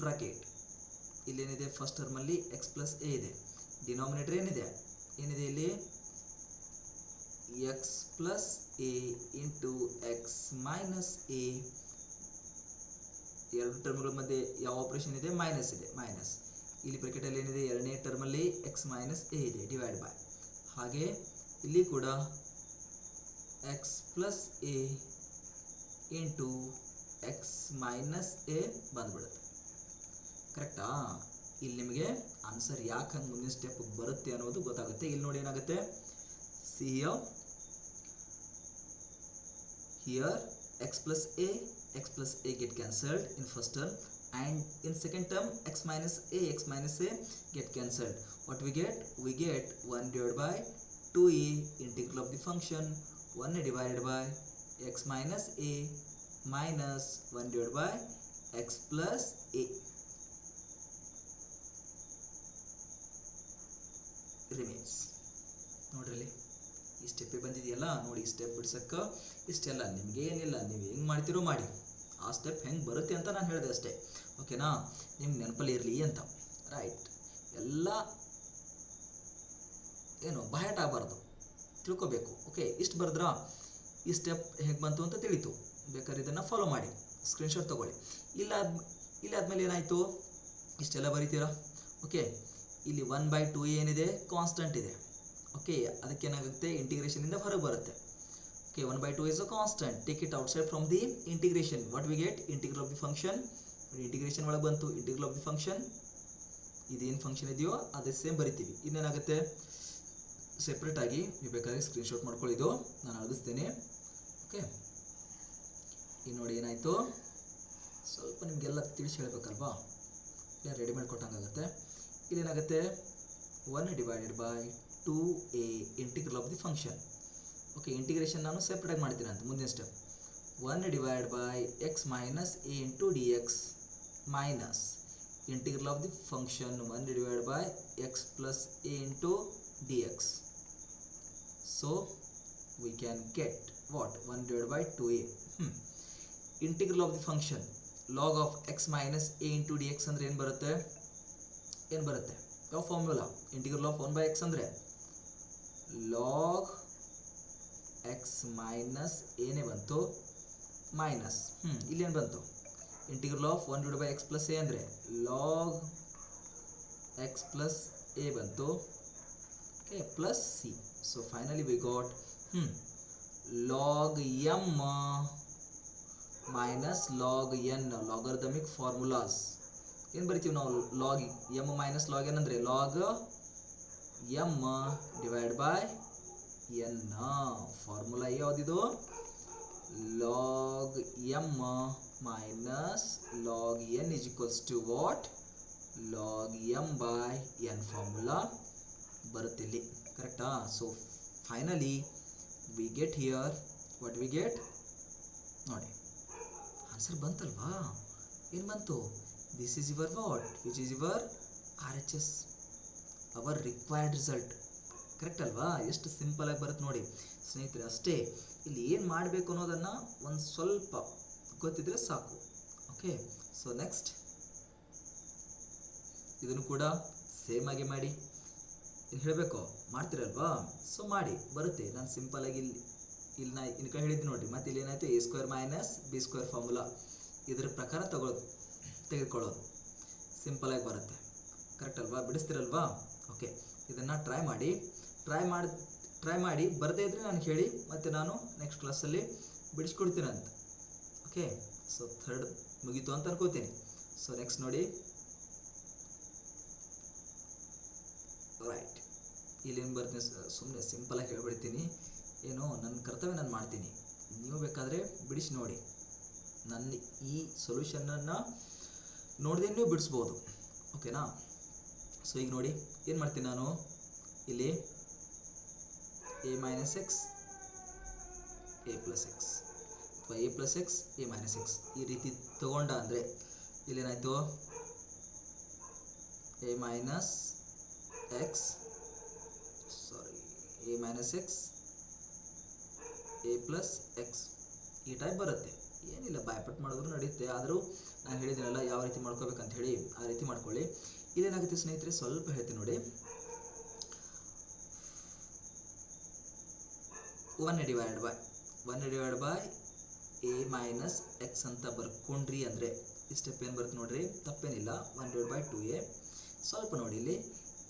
bracket. ಇಲ್ಲೇನಿದೆ, ಫಸ್ಟ್ ಟರ್ಮಲ್ಲಿ ಎಕ್ಸ್ ಪ್ಲಸ್ ಎ ಇದೆ, ಡಿನಾಮಿನೇಟರ್ ಏನಿದೆ ಇಲ್ಲಿ x plus a into x minus a. ಎರಡು ಟರ್ಮ್ಗಳ ಮಧ್ಯೆ ಯಾವ ಆಪರೇಷನ್ ಇದೆ, ಮೈನಸ್ ಇದೆ, ಮೈನಸ್. ಇಲ್ಲಿ ಬ್ರಾಕೆಟಲ್ಲಿ ಏನಿದೆ, ಎರಡನೇ ಟರ್ಮಲ್ಲಿ ಎಕ್ಸ್ ಮೈನಸ್ ಎ ಇದೆ, ಡಿವೈಡ್ ಬೈ. ಹಾಗೆ ಇಲ್ಲಿ ಕೂಡ X plus a into x minus A ಬಂದ್ಬಿಡುತ್ತೆ. ಕರೆಕ್ಟಾ? ಇಲ್ಲಿ ನಿಮಗೆ ಆನ್ಸರ್ ಯಾಕೆ ಹಂಗೆ ಮುಂದಿನ ಸ್ಟೆಪ್ ಬರುತ್ತೆ ಅನ್ನೋದು ಗೊತ್ತಾಗುತ್ತೆ. ಇಲ್ಲಿ ನೋಡಿ ಏನಾಗುತ್ತೆ, see here x plus a get cancelled in first term, and in second term x minus a get cancelled. What we get? We get 1 divided by 2a integral of the function 1 divided by x minus a minus 1 divided by x plus a remains. ನೋಡ್ರಲ್ಲಿ ಈ ಸ್ಟೆಪ್ಪೇ ಬಂದಿದೆಯಲ್ಲ ನೋಡಿ. ಈ ಸ್ಟೆಪ್ ಬಿಡ್ಸಕ್ಕೆ ಇಷ್ಟೆಲ್ಲ ನಿಮಗೆ ಏನಿಲ್ಲ, ನೀವು ಹೆಂಗೆ ಮಾಡ್ತಿರೋ ಮಾಡಿ, ಆ ಸ್ಟೆಪ್ ಹೆಂಗೆ ಬರುತ್ತೆ ಅಂತ ನಾನು ಹೇಳಿದೆ ಅಷ್ಟೇ. ಓಕೆನಾ? ನಿಮ್ಗೆ ನೆನಪಲ್ಲಿ ಇರಲಿ ಅಂತ. ರೈಟ್, ಎಲ್ಲ ಏನು ಬಾಯಾಟ ಆಗಬಾರ್ದು, ತಿಳ್ಕೊಬೇಕು. ಓಕೆ, ಇಷ್ಟು ಬರೆದ್ರಾ? ಈ ಸ್ಟೆಪ್ ಹೇಗೆ ಬಂತು ಅಂತ ತಿಳಿತು. ಬೇಕಾದ್ರೆ ಇದನ್ನು ಫಾಲೋ ಮಾಡಿ, ಸ್ಕ್ರೀನ್ಶಾಟ್ ತೊಗೊಳ್ಳಿ. ಇಲ್ಲಾದ್ಮೇಲೆ ಏನಾಯಿತು, ಇಷ್ಟೆಲ್ಲ ಬರೀತೀರಾ. ಓಕೆ, ಇಲ್ಲಿ 1/2 ಏನಿದೆ, ಕಾನ್ಸ್ಟೆಂಟ್ ಇದೆ. ಓಕೆ, ಅದಕ್ಕೇನಾಗುತ್ತೆ, ಇಂಟಿಗ್ರೇಷನಿಂದ ಹೊರಗೆ ಬರುತ್ತೆ. Okay, 1/2 is a constant. Take it outside from the integration. What we get? Integral of the function. Integration ಒಳಗೆ ಬಂತು, integral of the function. ಇದೇನು ಫಂಕ್ಷನ್ ಇದೆಯೋ ಅದೇ ಸೇಮ್ ಬರಿತೀವಿ. ಇನ್ನೇನಾಗುತ್ತೆ, ಸೆಪ್ರೇಟ್ ಆಗಿ ನೀವು ಬೇಕಾದ್ರೆ ಸ್ಕ್ರೀನ್ಶಾಟ್ ಮಾಡ್ಕೊಳ್ಳಿದ್ದು, ನಾನು ಅಳಿಸ್ತೇನೆ. ಓಕೆ, ಈಗ ನೋಡಿ ಏನಾಯಿತು, ಸ್ವಲ್ಪ ನಿಮಗೆಲ್ಲ ತಿಳಿಸಿ ಹೇಳಬೇಕಲ್ವಾ, ಇಲ್ಲ ರೆಡಿಮೇಡ್ ಕೊಟ್ಟಂಗಾಗುತ್ತೆ. ಇಲ್ಲೇನಾಗುತ್ತೆ, 1 divided by 2a integral of the function. Okay, integration ನಾನು ಸೆಪ್ರೇಟಾಗಿ ಮಾಡ್ತೀನಿ ಅಂತ ಮುಂದಿನ step. 1 divided by x minus a into dx minus integral of the function 1 divided by x plus a into dx. So we can get what? 1 divided by 2a. Integral of the function log of x minus a into dx ಅಂದರೆ ಏನು ಬರುತ್ತೆ? ಯಾವ ಫಾರ್ಮುಲಾ? ಇಂಟಿಗ್ರಲ್ ಆಫ್ 1/x ಅಂದರೆ log x ಮೈನಸ್ ಏನೇ ಬಂತು ಮೈನಸ್ ಇಲ್ಲೇನು ಬಂತು, integral of 1 divided by x plus a ಅಂದರೆ ಲಾಗ್ x plus a ಬಂತು. Okay, plus c. So finally we got log m minus log n, logarithmic formulas. ಏನು ಬರಿತೀವಿ ನಾವು? Log m minus log n ಅಂದರೆ log m divide by n. Formula ಯಾವುದಿದು? ಲಾಗ್ m minus log n is equals to what? Log m by n formula ಬರುತ್ತಿಲ್ಲಿ. ಕರೆಕ್ಟಾ? So finally we get here what we get, ನೋಡಿ ಆನ್ಸರ್ ಬಂತಲ್ವಾ? ಏನು ಬಂತು? This is your what, which is your RHS, our required result. Correct ಅಲ್ವಾ? ಎಷ್ಟು ಸಿಂಪಲಾಗಿ ಬರುತ್ತೆ ನೋಡಿ ಸ್ನೇಹಿತರೆ. ಅಷ್ಟೇ, ಇಲ್ಲಿ ಏನು ಮಾಡಬೇಕು ಅನ್ನೋದನ್ನು ಒಂದು ಸ್ವಲ್ಪ ಗೊತ್ತಿದ್ರೆ ಸಾಕು. ಓಕೆ, ಸೊ ನೆಕ್ಸ್ಟ್ ಇದನ್ನು ಕೂಡ ಸೇಮ್ ಆಗಿ ಮಾಡಿ. ಏನು ಹೇಳಬೇಕು, ಮಾಡ್ತೀರಲ್ವಾ? ಸೊ ಮಾಡಿ, ಬರುತ್ತೆ. ನಾನು ಸಿಂಪಲಾಗಿ ಇಲ್ಲಿ ನಾ ಇನ್ಕ ಹೇಳಿದ್ದು ನೋಡಿರಿ. ಮತ್ತು ಇಲ್ಲಿ ಏನಾಯಿತು, a² ಮೈನಸ್ b² ಫಾರ್ಮುಲಾ ಇದ್ರ ಪ್ರಕಾರ ತೆಗೆದುಕೊಳ್ಳೋದು ಸಿಂಪಲಾಗಿ ಬರುತ್ತೆ. ಕರೆಕ್ಟ್ ಅಲ್ವಾ? ಬಿಡಿಸ್ತಿರಲ್ವಾ? ಓಕೆ, ಇದನ್ನು ಟ್ರೈ ಮಾಡಿ ಬರದೇ ಇದ್ದರೆ ನನಗೆ ಹೇಳಿ, ಮತ್ತು ನಾನು ನೆಕ್ಸ್ಟ್ ಕ್ಲಾಸಲ್ಲಿ ಬಿಡಿಸ್ಕೊಡ್ತೀನಂತ. ಓಕೆ, ಸೊ ಥರ್ಡ್ ಮುಗೀತು ಅಂತ ಅನ್ಕೋತೀನಿ. ಸೊ ನೆಕ್ಸ್ಟ್ ನೋಡಿ, ರೈಟ್, ಇಲ್ಲೇನು ಬರ್ತೀನಿ, ಸುಮ್ಮನೆ ಸಿಂಪಲಾಗಿ ಹೇಳ್ಬಿಡ್ತೀನಿ. ಏನು ನನ್ನ ಕರ್ತವ್ಯ ನಾನು ಮಾಡ್ತೀನಿ, ನೀವು ಬೇಕಾದರೆ ಬಿಡಿಸಿ ನೋಡಿ. ನನ್ನ ಈ ಸೊಲ್ಯೂಷನನ್ನು ನೋಡಿದೆ ನೀವು ಬಿಡಿಸ್ಬೋದು. ಓಕೆನಾ? ಸೊ ಈಗ ನೋಡಿ ಏನು ಮಾಡ್ತೀನಿ ನಾನು, ಇಲ್ಲಿ a minus x a plus x ಅಥವಾ a plus x a minus x ಈ ರೀತಿ ತಗೊಂಡ ಅಂದರೆ ಇಲ್ಲೇನಾಯಿತು, a minus x a plus x ಈ ಟೈಪ್ ಬರುತ್ತೆ. ಏನಿಲ್ಲ, ಬಾಯ್ಪಟ್ ಮಾಡಿದ್ರು ನಡೆಯುತ್ತೆ. ಆದರೂ ನಾನು ಹೇಳಿದ್ದೀನಲ್ಲ ಯಾವ ರೀತಿ ಮಾಡ್ಕೋಬೇಕಂತ ಹೇಳಿ, ಆ ರೀತಿ ಮಾಡ್ಕೊಳ್ಳಿ. ಇಲ್ಲೇನಾಗುತ್ತೆ ಸ್ನೇಹಿತರೆ, ಸ್ವಲ್ಪ ಹೇಳ್ತೀನಿ ನೋಡಿ. 1 divided by a minus x ಅಂತ ಬರ್ಕೊಂಡ್ರಿ ಅಂದರೆ ಈ ಸ್ಟೆಪ್ ಏನು ಬರುತ್ತೆ ನೋಡ್ರಿ, ತಪ್ಪೇನಿಲ್ಲ. 1 divided by 2a. ಸ್ವಲ್ಪ ನೋಡಿ ಇಲ್ಲಿ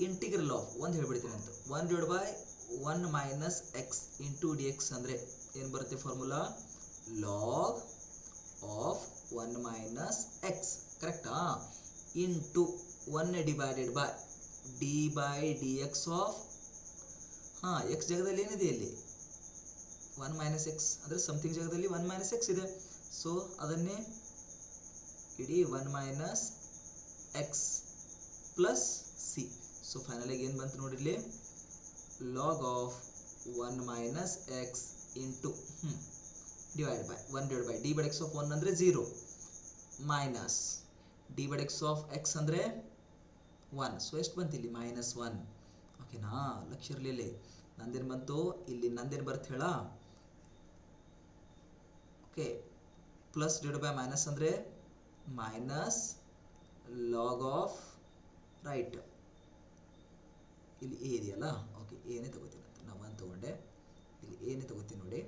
ಇಂಟಿಗ್ರಲ್ ಆಫ್ ಒಂದು ಹೇಳ್ಬಿಡ್ತೀನಿ ಅಂತ, 1 divided by 1 minus x into dx ಅಂದರೆ ಏನು ಬರುತ್ತೆ formula? Log of 1 minus x ಕರೆಕ್ಟಾ into 1 divided by d by d x of x ಜಾಗದಲ್ಲಿ ಏನಿದೆ ಇಲ್ಲಿ 1 ಮೈನಸ್ ಎಕ್ಸ್ ಅಂದರೆ ಸಮಥಿಂಗ್ ಜಾಗದಲ್ಲಿ 1 ಮೈನಸ್ ಎಕ್ಸ್ ಇದೆ. ಸೊ ಅದನ್ನೇ ಇಡೀ 1 minus x plus c. So ಫೈನಲಿಗೆ ಏನು ಬಂತು ನೋಡಿರಲಿ, log of 1 minus x into divide by 1 divide by d by x of 1 ಅಂದರೆ 0 minus d by x of X ಅಂದರೆ 1. ಸೊ ಎಷ್ಟು ಬಂತು ಇಲ್ಲಿ -1. ಓಕೆನಾ, ಲಕ್ಷ್ಯ ಇರಲಿಲ್ಲ. ನಂದೇನು ಬಂತು ಇಲ್ಲಿ, ನಂದೇನು ಬರ್ತು ಹೇಳ, okay plus divide by minus ಅಂದರೆ ಮೈನಸ್ ಲಾಗ್ ಆಫ್ ರೈಟ್ ಇಲ್ಲಿ ಎ ಇದೆಯಲ್ಲ, ಓಕೆ ಏನೇ ತಗೋತೀನಿ ಅಂತ ನಾವು 1 ತೊಗೊಂಡೆ, ಇಲ್ಲಿ ಏನೇ ತಗೋತೀನಿ ನೋಡಿ,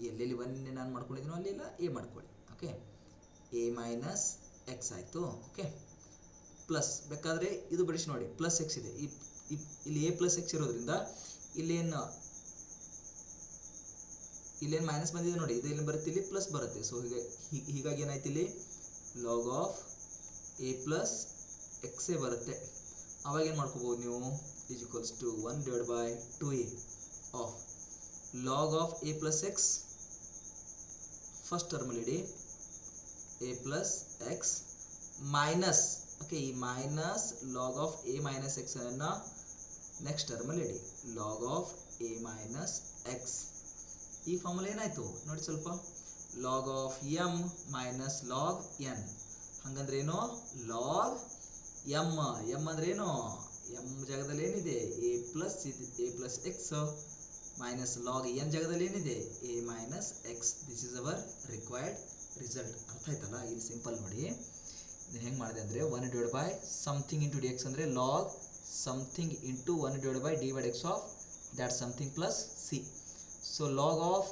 ಎಲ್ಲೆಲ್ಲಿ 1 ನಾನು ಮಾಡ್ಕೊಂಡಿದ್ದೀನೋ ಅಲ್ಲಿ ಇಲ್ಲ ಎ ಮಾಡ್ಕೊಳ್ಳಿ. ಓಕೆ ಎ ಮೈನಸ್ ಎಕ್ಸ್ ಆಯಿತು. ಓಕೆ ಪ್ಲಸ್ ಬೇಕಾದರೆ ಇದು ಬಿಡಿಸಿ ನೋಡಿ, ಪ್ಲಸ್ ಎಕ್ಸ್ ಇದೆ, ಇಲ್ಲಿ ಎ ಪ್ಲಸ್ ಎಕ್ಸ್ ಇರೋದ್ರಿಂದ ಇಲ್ಲೇನು ಮೈನಸ್ ಬಂದಿದೆ ನೋಡಿ, ಇದು ಇಲ್ಲಿ ಬರುತ್ತೆ, ಇಲ್ಲಿ ಪ್ಲಸ್ ಬರುತ್ತೆ. ಸೊ ಹೀಗಾಗಿ ಏನಾಯ್ತು ಇಲ್ಲಿ ಲಾಗ್ ಆಫ್ ಎ ಪ್ಲಸ್ ಎಕ್ಸೇ ಬರುತ್ತೆ. ಅವಾಗ ಏನು ಮಾಡ್ಕೋಬೋದು ನೀವು, is equals to 1 divide by 2a of log of a plus x, first ಟರ್ಮಲ್ಲಿ ಇಡಿ a plus x minus, okay ಈ minus log of a minus x ಅನ್ನು ನೆಕ್ಸ್ಟ್ ಟರ್ಮಲ್ಲಿ ಇಡಿ log of a minus x. ಈ ಫಾರ್ಮುಲಾ ಏನಾಯಿತು ನೋಡಿ ಸ್ವಲ್ಪ, log of m minus log n. ಹಾಗಂದ್ರೆ ಏನು, ಲಾಗ್ ಎಮ್, ಎಮ್ ಅಂದ್ರೆ ಏನು, ಎಮ್ ಜಾಗದಲ್ಲಿ ಏನಿದೆ A plus x minus log N ಜಾಗದಲ್ಲಿ ಏನಿದೆ A minus X. This is hour required result. ಅರ್ಥ ಆಯ್ತಲ್ಲ, ಇಲ್ಲಿ ಸಿಂಪಲ್ ನೋಡಿ, ಇದನ್ನು ಹೆಂಗೆ ಮಾಡಿದೆ ಅಂದರೆ 1 divide by something into d x ಅಂದರೆ log something into 1 divide by d by x of that something plus c. So log of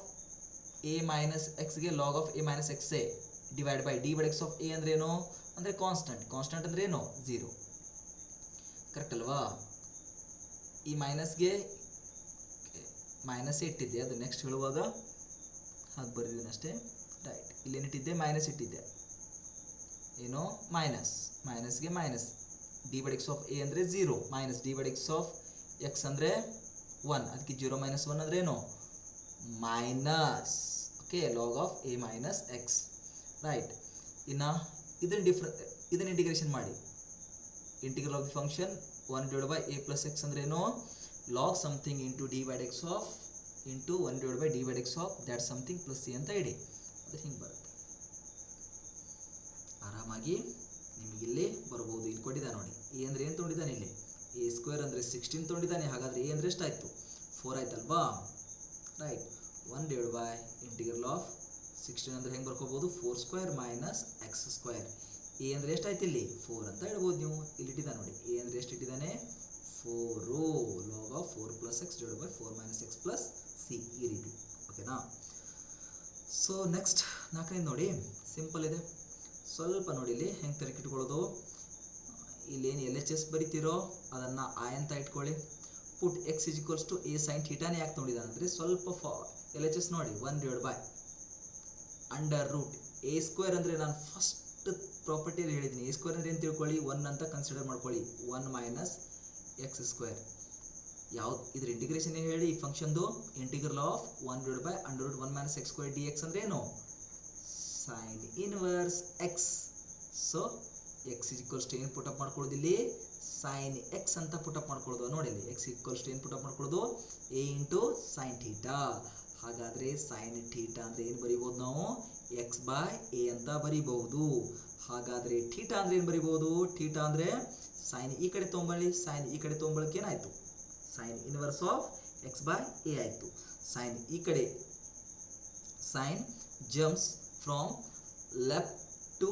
a minus ಎಕ್ಸ್ಗೆ log of a minus x a divide by d by x of a ಅಂದ್ರೆ ಏನು ಅಂದರೆ ಕಾನ್ಸ್ಟೆಂಟ್ ಅಂದರೆ ಏನು 0, ಕರೆಕ್ಟ್ ಅಲ್ವಾ. ಈ ಮೈನಸ್ಗೆ ಮೈನಸ್ ಇಟ್ಟಿದ್ದೆ, ಅದು ನೆಕ್ಸ್ಟ್ ಹೇಳುವಾಗ ಹಾಗೆ ಬರೆದಿದ್ದೀನಿ ಅಷ್ಟೇ. ರೈಟ್, ಇಲ್ಲೇನಿಟ್ಟಿದ್ದೆ ಮೈನಸ್ ಇಟ್ಟಿದ್ದೆ, ಏನು ಮೈನಸ್ಗೆ minus d by x of a ಅಂದರೆ 0 minus d by x of X ಅಂದರೆ 1, ಅದಕ್ಕೆ 0 ಮೈನಸ್ 1 ಅಂದರೆ ಏನು minus. Okay log of a minus x. Right, ಇನ್ನು ಇದನ್ನು ಇಂಟಿಗ್ರೇಷನ್ ಮಾಡಿ, integral of the function 1 divide by a plus x ಅಂದ್ರೆ ಏನು, log something into d by x of into 1 divide by d by x of that something plus c ಅಂತ ಇಡಿ. ಅದು ಹಿಂಗೆ ಬರುತ್ತೆ, ಆರಾಮಾಗಿ ನಿಮಗಿಲ್ಲಿ ಬರ್ಬೋದು. ಇಲ್ಲಿ ಕೊಟ್ಟಿದ್ದಾನೆ ನೋಡಿ, ಎ ಅಂದರೆ ಏನು ತೊಗೊಂಡಿದ್ದಾನೆ ಇಲ್ಲಿ, ಎ ಸ್ಕ್ವೇರ್ ಅಂದರೆ 16 ತೊಗೊಂಡಿದ್ದಾನೆ. ಹಾಗಾದರೆ ಎ ಅಂದರೆ ಎಷ್ಟಾಯಿತು 4 ಆಯ್ತಲ್ವಾ. Right, 1 divide by integral of 16 ಅಂದರೆ ಹೆಂಗೆ ಬರ್ಕೋಬೋದು, 4 square minus x square. A ಅಂದರೆ ಎಷ್ಟಾಯ್ತು ಇಲ್ಲಿ 4 ಅಂತ ಹೇಳ್ಬೋದು ನೀವು. ಇಲ್ಲಿ ಇಟ್ಟಿದ್ದಾನೆ ನೋಡಿ, ಎ ಅಂದರೆ ಎಷ್ಟು ಇಟ್ಟಿದ್ದಾನೆ 4, log of 4 plus X divide by 4 minus x plus c, ಈ ರೀತಿ. ಓಕೆನಾ. ಸೊ ನೆಕ್ಸ್ಟ್ 4ನೇದು ನೋಡಿ, ಸಿಂಪಲ್ ಇದೆ. ಸ್ವಲ್ಪ ನೋಡಿ ಇಲ್ಲಿ ಹೆಂಗೆ ತರಕಿಟ್ಕೊಳ್ಳೋದು, ಇಲ್ಲೇನು ಎಲ್ ಎಚ್ ಎಸ್ ಬರಿತೀರೋ ಅದನ್ನು ಐ ಅಂತ ಇಟ್ಕೊಳ್ಳಿ. Put x is equals to a sine ಥೀಟಾನೇ ಯಾಕೆ ತೊಗೊಂಡಿದ್ದಾನೆ ಅಂದರೆ ಸ್ವಲ್ಪ ಎಲ್ ಎಚ್ ಎಸ್ ನೋಡಿ 1 divide by under root a square ಅಂದರೆ ನಾನು ಫಸ್ಟ್ ಪ್ರಾಪರ್ಟಿಯಲ್ಲಿ ಹೇಳಿದ್ದೀನಿ. ಎ ಸ್ಕ್ವೇರ್ ಅಂದರೆ ಏನು ತಿಳ್ಕೊಳ್ಳಿ, 1 ಅಂತ ಕನ್ಸಿಡರ್ ಮಾಡ್ಕೊಳ್ಳಿ, 1 ಮೈನಸ್ ಎಕ್ಸ್ ಸ್ಕ್ವೇರ್. ಯಾವ್ದು ಇದ್ರ ಇಂಟಿಗ್ರೇಷನ್ ಹೇಳಿ, ಈ ಫಂಕ್ಷನ್ದು integral of 1 divide by under root 1 minus x square d x ಅಂದರೆ ಏನು sine inverse x. So x is equals to ಏನು ಪುಟಪ್ ಮಾಡ್ಕೊಳ್ಳೋದು ಇಲ್ಲಿ, ಸೈನ್ ಎಕ್ಸ್ ಅಂತ ಪುಟಪ್ ಮಾಡ್ಕೊಳ್ಳೋದು. ನೋಡಿ ಇಲ್ಲಿ ಎಕ್ಸ್ ಈಕ್ವಲ್ಸ್ ಟು ಏನು ಪುಟಪ್ ಮಾಡ್ಕೊಳ್ಳೋದು, ಎ ಇಂಟು ಸೈನ್ ಥೀಟಾ. ಹಾಗಾದರೆ ಸೈನ್ ಥೀಟಾ ಅಂದರೆ ಏನು ಬರಿಬೋದು ನಾವು, ಎಕ್ಸ್ ಬೈ ಎ ಅಂತ ಬರಿಬಹುದು. ಹಾಗಾದರೆ ಥೀಟಾ ಅಂದರೆ ಏನು ಬರಿಬೋದು, ಥೀಟಾ ಅಂದರೆ ಸೈನ್ ಈ ಕಡೆ ತೊಗೊಂಬಳಿ, ಸೈನ್ ಈ ಕಡೆ ತೊಗೊಂಬಳಕ್ಕೆ ಏನಾಯಿತು sine inverse of x by a ಆಯಿತು. ಸೈನ್ ಈ ಕಡೆ sine jumps from left to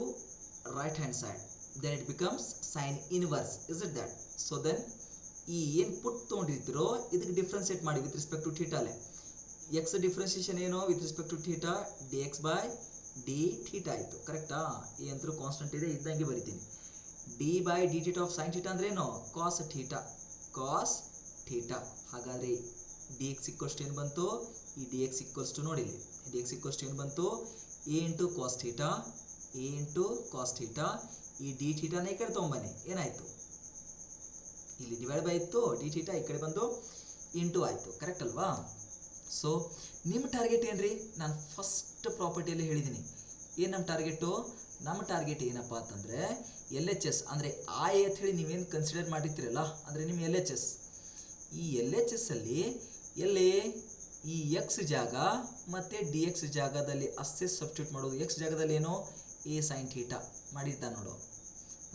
right hand side, then it becomes sin inverse, is it that? So then ಈ ಏನು ಪುಟ್ ತೊಗೊಂಡಿರ್ತೀರೋ ಇದಕ್ಕೆ ಡಿಫ್ರೆನ್ಸಿಯೇಟ್ ಮಾಡಿ ವಿತ್ ರೆಸ್ಪೆಕ್ಟ್ ಟು ಥೀಟಾಲೆ. ಎಕ್ಸ್ ಡಿಫ್ರೆನ್ಸಿಯೇಷನ್ ಏನು with respect to theta, d X by D theta ಆಯಿತು. ಕರೆಕ್ಟಾ, ಈ ಅಂತರೂ ಕಾನ್ಸ್ಟೆಂಟ್ ಇದೆ, ಇದ್ದಂಗೆ ಬರಿತೀನಿ. D by D theta of sine theta ಅಂದ್ರೆ ಏನು ಕಾಸ್ ಥೀಟಾ. ಹಾಗಾದರೆ ಡಿ ಎಕ್ಸ್ ಈಕ್ವಲ್ಸ್ ಟು ಏನು ಬಂತು, ಈ ಡಿ ಎಕ್ಸ್ ಈಕ್ವಲ್ಸ್ ಟು ನೋಡಿಲಿ, ಡಿ ಎಕ್ಸ್ ಈಕ್ವಲ್ಸ್ ಟು ಏನು ಬಂತು, a into cos theta, a into cos theta, ಈ ಡಿ ಥೀಟಾನ ಈ ಕಡೆ ತೊಗೊಂಬನ್ನಿ, ಏನಾಯಿತು ಇಲ್ಲಿ ಡಿವೈಡ್ ಬೈ ಇತ್ತು, ಡಿ ಥೀಟಾ ಈ ಕಡೆ ಬಂದು ಇಂಟು ಆಯಿತು, ಕರೆಕ್ಟ್ ಅಲ್ವಾ? ಸೊ ನಿಮ್ಮ ಟಾರ್ಗೆಟ್ ಏನ್ರಿ? ನಾನು ಫಸ್ಟ್ ಪ್ರಾಪರ್ಟಿಯಲ್ಲಿ ಹೇಳಿದ್ದೀನಿ, ಏನು ನಮ್ಮ ಟಾರ್ಗೆಟು? ನಮ್ಮ ಟಾರ್ಗೆಟ್ ಏನಪ್ಪ ಅಂತಂದರೆ ಎಲ್ ಎಚ್ ಎಸ್, ಅಂದರೆ ಆಯ್ ಅಂತ ಹೇಳಿ ನೀವೇನು ಕನ್ಸಿಡರ್ ಮಾಡಿರ್ತೀರಲ್ಲ, ಅಂದರೆ ನಿಮ್ಮ ಎಲ್ ಎಚ್ ಎಸ್. ಈ ಎಲ್ ಎಚ್ ಎಸ್ ಅಲ್ಲಿ ಎಲ್ಲಿ ಈ ಎಕ್ಸ್ ಜಾಗ ಮತ್ತು ಡಿ ಎಕ್ಸ್ ಜಾಗದಲ್ಲಿ ಅಷ್ಟೇ ಸಬ್ಸ್ಟಿಟ್ಯೂಟ್ ಮಾಡೋದು. ಎಕ್ಸ್ ಜಾಗದಲ್ಲಿ ಏನು ಎ ಸೈನ್ ಥೀಟಾ ಮಾಡಿರ್ತಾನೆ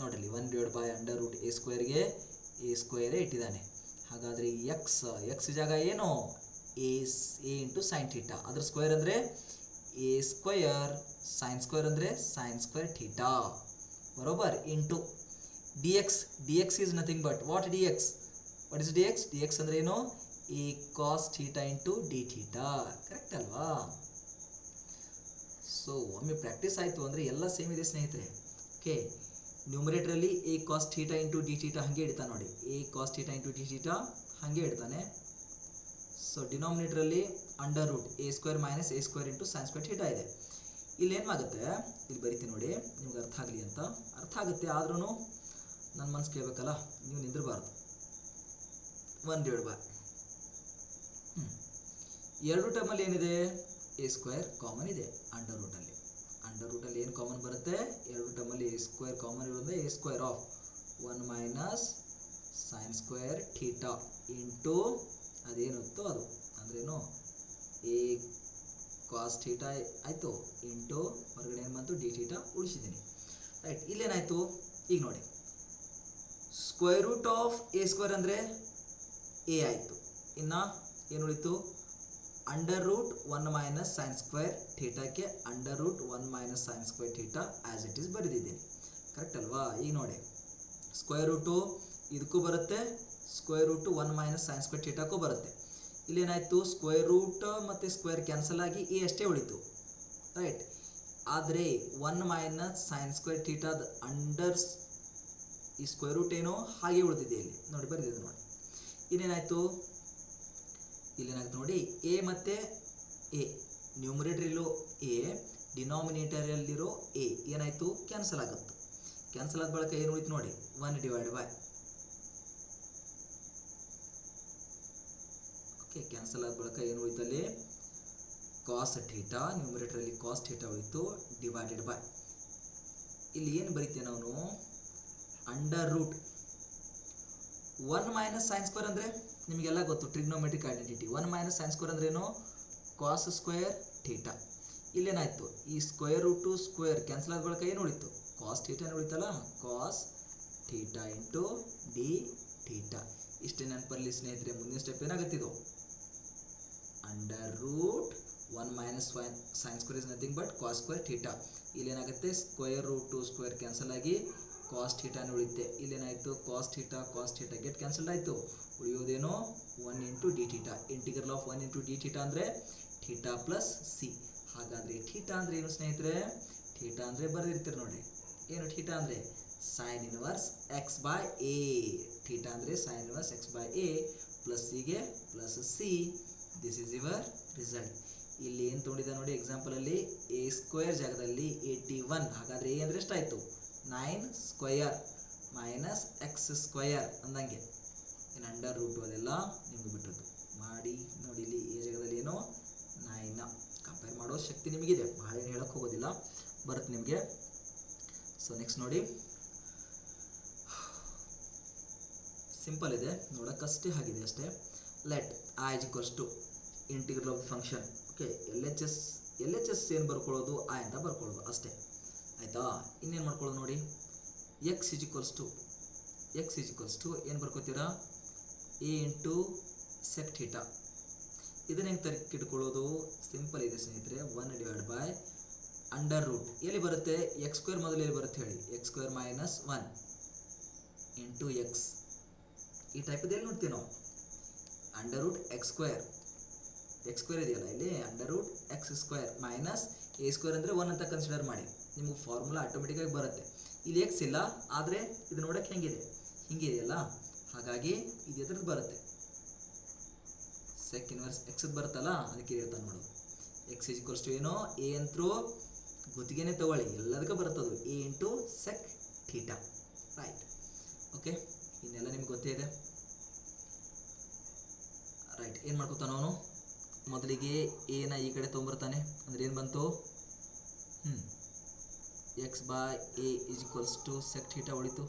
ನೋಡ್ರಿ 1/√a² ಎ ಸ್ಕ್ವೇರೇ ಇಟ್ಟಿದ್ದಾನೆ. ಹಾಗಾದರೆ ಎಕ್ಸ್ ಜಾಗ ಏನು ಎ ಇಂಟು ಸೈನ್ ಥೀಟಾ, ಅದ್ರ ಸ್ಕ್ವೇರ್ ಅಂದರೆ ಎ ಸ್ಕ್ವೇರ್, ಸೈನ್ ಸ್ಕ್ವೇರ್ ಅಂದರೆ ಸೈನ್ ಸ್ಕ್ವೇರ್ ಥೀಟಾ, ಬರೋಬರ್, into d x is nothing but what d x d x ಅಂದರೆ ಏನು a cos theta into D theta, correct ಅಲ್ವಾ? ಸೊ ಒಮ್ಮೆ ಪ್ರಾಕ್ಟೀಸ್ ಆಯಿತು ಅಂದರೆ ಎಲ್ಲ ಸೇಮ್ ಇದೆ ಸ್ನೇಹಿತರೆ. ಓಕೆ, ನ್ಯೂಮರೇಟ್ರಲ್ಲಿ a cos theta into D theta ಹಾಗೆ ಇಡ್ತಾನೆ ನೋಡಿ, a cos theta into D theta ಹಾಗೆ ಇಡ್ತಾನೆ. So ಡಿನಾಮಿನೇಟ್ರಲ್ಲಿ √a² minus a² into sine square theta ಇದೆ. ಇಲ್ಲಿ ಏನಾಗುತ್ತೆ, ಇಲ್ಲಿ ಬರಿತೀನಿ ನೋಡಿ, ನಿಮ್ಗೆ ಅರ್ಥ ಆಗಲಿ ಅಂತ. ಅರ್ಥ ಆಗುತ್ತೆ, ಆದ್ರೂ ನನ್ನ ಮನಸ್ಸು ಕೇಳಬೇಕಲ್ಲ, ನೀವು ನಿಂದಿರಬಾರ್ದು. 1/2 ಎರಡು ಟರ್ಮಲ್ಲಿ ಏನಿದೆ, a² ಕಾಮನ್ ಇದೆ ಅಂಡರ್ ರೂಟಲ್ಲಿ ಏನು ಕಾಮನ್ ಬರುತ್ತೆ, ಎರಡು ಟರ್ಮಲ್ಲಿ a² ಕಾಮನ್ ಇರೋದ್ರಿಂದ a² of 1 minus sine square theta into ಅದೇನಿರುತ್ತೋ ಅದು, ಅಂದ್ರೇನು ಎ ಕಾಸ್ ಥೀಟಾ ಆಯಿತು, ಇಂಟು ಹೊರಗಡೆ ಏನು ಬಂತು ಡಿ ಥೀಟಾ ಉಳಿಸಿದ್ದೀನಿ, ರೈಟ್. ಇಲ್ಲೇನಾಯಿತು ಈಗ ನೋಡಿ, √a² ಅಂದರೆ ಎ ಆಯಿತು, ಇನ್ನು ಏನು ಉಳಿತು √1 ಮೈನಸ್ ಸೈನ್ ಸ್ಕ್ವೇರ್ ಥೀಟಾಕ್ಕೆ √1 minus sine square theta as it is ಬರೆದಿದ್ದೀನಿ, ಕರೆಕ್ಟ್ ಅಲ್ವಾ? ಈಗ ನೋಡಿ √2 ಇದಕ್ಕೂ ಬರುತ್ತೆ, √1 ಮೈನಸ್ ಸೈನ್ ಸ್ಕ್ವೇರ್ ಥೀಟಾಕ್ಕೂ ಬರುತ್ತೆ. ಇಲ್ಲೇನಾಯಿತು √ ಮತ್ತು ಸ್ಕ್ವೇರ್ ಕ್ಯಾನ್ಸಲ್ ಆಗಿ ಎ ಅಷ್ಟೇ ಉಳಿತು, ರೈಟ್. ಆದರೆ 1 ಮೈನಸ್ ಸೈನ್ ಸ್ಕ್ವೇರ್ ಥೀಟಾದ ಅಂಡರ್ ಈ √ ಏನೋ ಹಾಗೆ ಉಳಿದಿದೆ, ಇಲ್ಲಿ ನೋಡಿ ಬರೆದಿದೆ ನೋಡಿ. ಇಲ್ಲೇನಾಯಿತು ನೋಡಿ, ಎ ಮತ್ತು ಎ ನ್ಯೂಮರೇಟರಿರೋ ಎ ಡಿನಾಮಿನೇಟರಲ್ಲಿರೋ ಎ ಏನಾಯಿತು ಕ್ಯಾನ್ಸಲ್ ಆಗುತ್ತೆ. ಕ್ಯಾನ್ಸಲ್ ಆದ ಬಳಿಕ ಏನು ಉಳಿತು ನೋಡಿ 1/, ಓಕೆ. ಕ್ಯಾನ್ಸಲ್ ಆದ ಬಳಿಕ ಏನು ಉಳಿತಲ್ಲಿ ಕಾಸ್ ಥೀಟಾ, ನ್ಯೂಮರೇಟರಲ್ಲಿ ಕಾಸ್ ಥೀಟಾ ಉಳಿತು, ಡಿವೈಡೆಡ್ ಬೈ ಇಲ್ಲಿ ಏನು ಬರೀತೇವೆ ನಾವು √1 ಮೈನಸ್ ಸೈನ್ ಸ್ಕ್ವೇರ್ ಅಂದರೆ ನಿಮಗೆಲ್ಲ ಗೊತ್ತು, trigonometric identity. 1 minus sine square ಅಂದ್ರೆ ಏನು ಕಾಸ್ ಸ್ಕ್ವೇರ್ ಥೀಟಾ. ಇಲ್ಲೇನಾಯಿತು ಈ √2² ಕ್ಯಾನ್ಸಲ್ ಆದ ಬಳಿಕ ಏನು ಉಳಿತು ಕಾಸ್ ಥೀಟಾ ಉಳಿತಲ್ಲ, cos theta into D theta. ಇಷ್ಟೇ ನೆನಪಲ್ಲಿ ಸ್ನೇಹಿತರೆ. ಮುಂದಿನ ಸ್ಟೆಪ್ ಏನಾಗುತ್ತಿದ್ದು √1 minus sine square is nothing but cos square theta. ಇಲ್ಲೇನಾಗುತ್ತೆ √2² ಕ್ಯಾನ್ಸಲ್ ಆಗಿ ಕಾಸ್ ಥೀಟಾನೇ ಉಳಿತೆ. ಇಲ್ಲೇನಾಯಿತು ಕಾಸ್ ಥೀಟಾ ಗೆಟ್ ಕ್ಯಾನ್ಸಲ್ ಆಯಿತು, ಉಳಿಯೋದೇನೋ 1 into D theta. Integral of 1 into D theta ಅಂದರೆ ಥೀಟಾ ಪ್ಲಸ್ ಸಿ. ಹಾಗಾದರೆ ಥೀಟಾ ಅಂದರೆ ಏನು ಸ್ನೇಹಿತರೆ? ಥೀಟಾ ಅಂದರೆ ಬರೆದಿರ್ತೀರಿ ನೋಡಿ, ಏನು ಥೀಟಾ ಅಂದರೆ sine inverse x by a. Theta ಅಂದರೆ sine inverse x by a, plus ಸಿಗೆ plus c. This is your result. ಇಲ್ಲಿ ಏನು ತೊಗೊಂಡಿದ್ದ ನೋಡಿ ಎಕ್ಸಾಂಪಲಲ್ಲಿ a² ಜಾಗದಲ್ಲಿ 81. ಹಾಗಾದರೆ ಎ ಅಂದರೆ ಎಷ್ಟಾಯಿತು 9² ಮೈನಸ್ x² ಅಂದಂಗೆ. ಇನ್ನು √2 ಅದೆಲ್ಲ ನಿಮಗೆ ಬಿಟ್ಟದ್ದು ಮಾಡಿ ನೋಡಿ. ಇಲ್ಲಿ ಎ ಜಾಗದಲ್ಲಿ ಏನೋ 9 ಕಂಪೇರ್ ಮಾಡೋ ಶಕ್ತಿ ನಿಮಗಿದೆ, ಭಾಳ ಏನು ಹೇಳಕ್ಕೆ ಹೋಗೋದಿಲ್ಲ, ಬರುತ್ತೆ ನಿಮಗೆ. ಸೊ ನೆಕ್ಸ್ಟ್ ನೋಡಿ, ಸಿಂಪಲ್ ಇದೆ ನೋಡೋಕ್ಕಷ್ಟೇ, ಆಗಿದೆ ಅಷ್ಟೇ. Let i = integral of function. Okay, L H S ಏನು ಬರ್ಕೊಳ್ಳೋದು i ಅಂತ ಬರ್ಕೊಳ್ಳೋದು ಅಷ್ಟೇ, ಆಯಿತಾ? ಇನ್ನೇನು ಮಾಡ್ಕೊಳ್ಳೋದು ನೋಡಿ, x ಏನು ಬರ್ಕೋತೀರಾ a ಇಂಟು ಸೆಕ್ ಥೀಟಾ. ಇದನ್ನ ಹೆಂಗೆ ತರಕಿಟ್ಕೊಳ್ಳೋದು? ಸಿಂಪಲ್ ಇದೆ ಸ್ನೇಹಿತರೆ. 1/√, ಎಲ್ಲಿ ಬರುತ್ತೆ x² ಮೊದಲು ಎಲ್ಲಿ ಬರುತ್ತೆ ಹೇಳಿ, x² ಮೈನಸ್ 1 ಇಂಟು ಎಕ್ಸ್. ಈ ಟೈಪದ್ದು ಎಲ್ಲಿ ನೋಡ್ತೀವಿ ನಾವು x² ಇದೆಯಲ್ಲ ಇಲ್ಲಿ √x² ಮೈನಸ್ a² ಅಂದರೆ 1 ಅಂತ ಕನ್ಸಿಡರ್ ಮಾಡಿ, ನಿಮಗೆ ಫಾರ್ಮುಲಾ ಆಟೋಮೆಟಿಕ್ಕಾಗಿ ಬರುತ್ತೆ. ಇಲ್ಲಿ ಎಕ್ಸ್ ಇಲ್ಲ, ಆದರೆ ಇದು ನೋಡೋಕ್ಕೆ ಹೆಂಗಿದೆ ಹಿಂಗಿದೆಯಲ್ಲ, ಹಾಗಾಗಿ ಇದು ಎದ್ರದ್ದು ಬರುತ್ತೆ ಸೆಕ್ ಇನ್ವರ್ಸ್ ಎಕ್ಸ್ದು ಬರುತ್ತಲ್ಲ, ಅದಕ್ಕೆ ಇರ್ತಾನೆ ನೋಡು. x = ಏನೋ a ಅಂತರೂ ಗುತ್ತಿಗೆನೇ ತಗೊಳ್ಳಿ, ಎಲ್ಲದಕ್ಕೂ ಬರ್ತದು a into sec theta. Right, okay, ಇನ್ನೆಲ್ಲ ನಿಮ್ಗೆ ಗೊತ್ತೇ ಇದೆ. ರೈಟ್, ಏನು ಮಾಡ್ಕೊತಾನ ಅವನು, ಮೊದಲಿಗೆ ಎನ ಈ ಕಡೆ ತೊಗೊಂಬರ್ತಾನೆ, ಅಂದ್ರೆ ಏನು ಬಂತು, x by a is equals to sec theta ಉಳಿತು.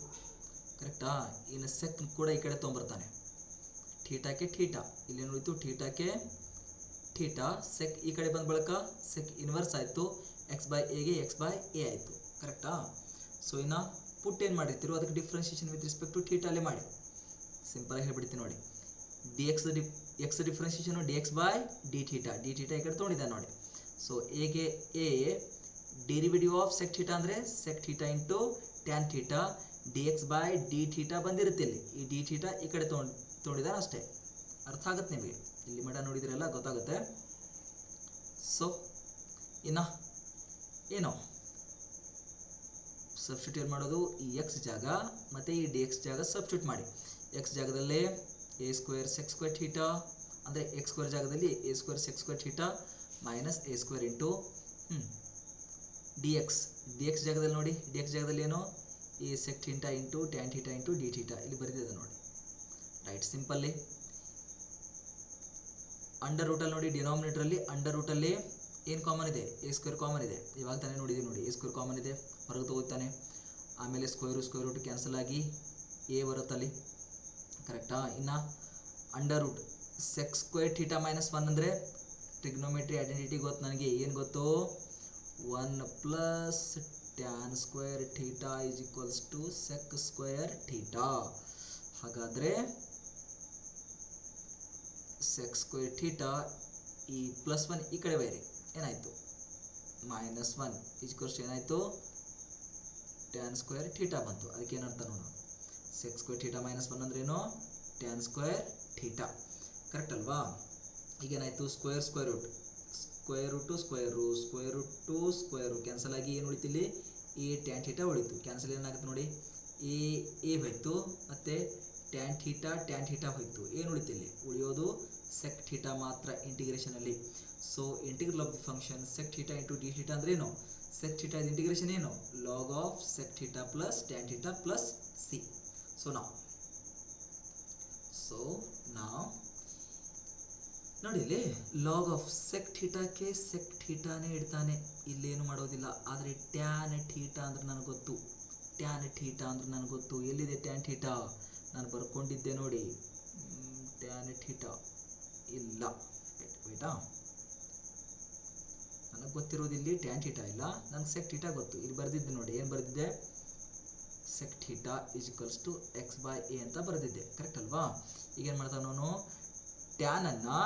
ಕರೆಕ್ಟಾ? ಇನ್ನು ಸೆಕ್ ಕೂಡ ಈ ಕಡೆ ತೊಗೊಂಬರ್ತಾನೆ, ಥೀಟಾಕ್ಕೆ ಥೀಟಾ, ಇಲ್ಲೇನು ಉಳಿತು, ಥೀಟಾಕ್ಕೆ ಥೀಟಾ, ಸೆಕ್ ಈ ಕಡೆ ಬಂದ ಬಳಿಕ ಸೆಕ್ ಇನ್ವರ್ಸ್ ಆಯಿತು, ಎಕ್ಸ್ ಬೈ ಎಗೆ ಎಕ್ಸ್ ಬೈ ಎ ಆಯಿತು. ಕರೆಕ್ಟಾ? ಸೊ ಇನ್ನು ಪುಟ್ ಏನು ಮಾಡಿರ್ತೀರೋ ಅದಕ್ಕೆ ಡಿಫ್ರೆನ್ಷಿಯೇಷನ್ ವಿತ್ ರಿಸ್ಪೆಕ್ಟ್ ಟು ಥೀಟಾಲೇ ಮಾಡಿ. ಸಿಂಪಲಾಗಿ ಹೇಳ್ಬಿಡ್ತೀನಿ ನೋಡಿ, x differentiation d X by D theta ಈ ಕಡೆ ತೊಗೊಂಡಿದ್ದಾನೆ ನೋಡಿ. ಸೊ ಎಗೆ a derivative of sec theta ಅಂದರೆ sec theta into tan theta d X by D theta ಬಂದಿರುತ್ತೆ ಇಲ್ಲಿ. ಈ ಡಿ ಥೀಟಾ ಈ ಕಡೆ ತೊಗೊಂಡಿದ್ದಾನೆ ಅಷ್ಟೇ. ಅರ್ಥ ಆಗುತ್ತೆ ನಿಮಗೆ, ಇಲ್ಲಿ ಮಟ ನೋಡಿದ್ರೆಲ್ಲ ಗೊತ್ತಾಗುತ್ತೆ. ಸೊ ಇನ್ನು ಏನೋ ಸಬ್ಸ್ಟಿಟ್ಯೂಟ್ ಮಾಡೋದು, ಈ ಎಕ್ಸ್ ಜಾಗ ಮತ್ತು ಈ ಡಿ ಎಕ್ಸ್ ಜಾಗ ಸಬ್ಸ್ಟಿಟ್ಯೂಟ್ ಮಾಡಿ. ಎಕ್ಸ್ ಜಾಗದಲ್ಲೇ A square sec square theta, ಅಂದರೆ ಎಕ್ಸ್ ಸ್ಕ್ವೇರ್ ಜಾಗದಲ್ಲಿ A square sec square theta minus a square into d X ಜಾಗದಲ್ಲಿ ನೋಡಿ, ಡಿ ಎಕ್ಸ್ ಜಾಗದಲ್ಲಿ ಏನು, a sec theta into tan theta into D theta ಇಲ್ಲಿ ಬರೆದಿದೆ ನೋಡಿ. ರೈಟ್, ಸಿಂಪಲ್ಲಿ ಅಂಡರ್ ರೂಟಲ್ಲಿ ನೋಡಿ, ಡಿನಾಮಿನೇಟ್ರಲ್ಲಿ ಅಂಡರ್ ರೂಟಲ್ಲಿ ಏನು ಕಾಮನ್ ಇದೆ, ಎ ಸ್ಕ್ವೇರ್ ಕಾಮನ್ ಇದೆ. ಇವಾಗ ತಾನೇ ನೋಡಿದ್ದೀವಿ ನೋಡಿ, ಎ ಸ್ಕ್ವೇರ್ ಕಾಮನ್ ಇದೆ, ಹೊರಗೆ ತಗೋತಾನೆ. ಆಮೇಲೆ ಸ್ಕ್ವೇರ್ ರೂಟ್ ಕ್ಯಾನ್ಸಲ್ ಆಗಿ ಎ ಬರುತ್ತಲ್ಲಿ. ಕರೆಕ್ಟಾ? ಇನ್ನು under root sec square theta minus 1 ಅಂದರೆ ಟ್ರಿಗ್ನೋಮೆಟ್ರಿ ಐಡೆಂಟಿಟಿ ಗೊತ್ತು ನನಗೆ, ಏನು ಗೊತ್ತು, 1 plus tan square theta is equals to sec square theta. ಹಾಗಾದರೆ ಸೆಕ್ ಸ್ಕ್ವೇರ್ ಥೀಟಾ ಈ ಪ್ಲಸ್ 1 ಈ ಕಡೆ ಬೈರಿ, ಏನಾಯಿತು, ಮೈನಸ್ 1 ಈಸ್ ಈಕ್ವಲ್ಸ್ ಟು ಏನಾಯಿತು, ಟ್ಯಾನ್ ಸ್ಕ್ವೇರ್ ಥೀಟಾ ಬಂತು. ಅದಕ್ಕೆ ಏನರ್ಥ ನೋಡೋಣ, ಸೆಕ್ ಸ್ಕ್ವೇರ್ ಥೀಟಾ ಮೈನಸ್ 1 ಅಂದ್ರೇನು, ಟ್ಯಾನ್ ಸ್ಕ್ವೇರ್ ಥೀಟಾ. ಕರೆಕ್ಟ್ ಅಲ್ವಾ? ಈಗೇನಾಯಿತು, ಸ್ಕ್ವೇರ್ ರೂಟು ಕ್ಯಾನ್ಸಲ್ ಆಗಿ ಏನು ಉಳಿತಿಲ್ಲಿ, ಎ ಟ್ಯಾನ್ ಥೀಟಾ ಉಳಿತು. ಕ್ಯಾನ್ಸಲ್ ಏನಾಗುತ್ತೆ ನೋಡಿ, ಎ ಹೋಯ್ತು ಮತ್ತು ಟ್ಯಾನ್ ಥೀಟಾ ಹೋಯ್ತು. ಏನು ಉಳಿತಿಲ್ಲಿ, ಉಳಿಯೋದು ಸೆಕ್ ಥೀಟಾ ಮಾತ್ರ ಇಂಟಿಗ್ರೇಷನಲ್ಲಿ. So integral of the function sec theta into D theta ಅಂದ್ರೇನು, ಸೆಕ್ ಥೀಟಾ ಇಂಟಿಗ್ರೇಷನ್ ಏನು, log of sec theta plus tan theta plus c. So ನಾವು ನೋಡಿ, ಇಲ್ಲಿ ಲಾಗ್ ಆಫ್ ಸೆಕ್ ಥೀಟಾಕ್ಕೆ ಸೆಕ್ ಥೀಟಾನೇ ಇಡ್ತಾನೆ, ಇಲ್ಲೇನು ಮಾಡೋದಿಲ್ಲ. ಆದರೆ ಟ್ಯಾನ್ ಥೀಟಾ ಅಂದ್ರೆ ನನಗೆ ಗೊತ್ತು, ಎಲ್ಲಿದೆ ಟ್ಯಾನ್ ಥೀಟಾ, ನಾನು ಬರ್ಕೊಂಡಿದ್ದೆ ನೋಡಿ, ಟ್ಯಾನ್ ಥೀಟಾ ಇಲ್ಲ, ವೇಟಾ, ನನಗೆ ಗೊತ್ತಿರೋದು ಇಲ್ಲಿ ಟ್ಯಾನ್ ಥೀಟಾ ಇಲ್ಲ, ನನಗೆ ಸೆಕ್ ಥೀಟಾ ಗೊತ್ತು. ಇಲ್ಲಿ ಬರೆದಿದ್ದೆ ನೋಡಿ, ಏನು ಬರೆದಿದ್ದೆ, sec theta is equals to x by a ಅಂತ ಬರೆದಿದ್ದೆ. ಕರೆಕ್ಟ್ ಅಲ್ವಾ? ಈಗೇನು ಮಾಡ್ತಾನೆ ಅವನು, ಟ್ಯಾನನ್ನು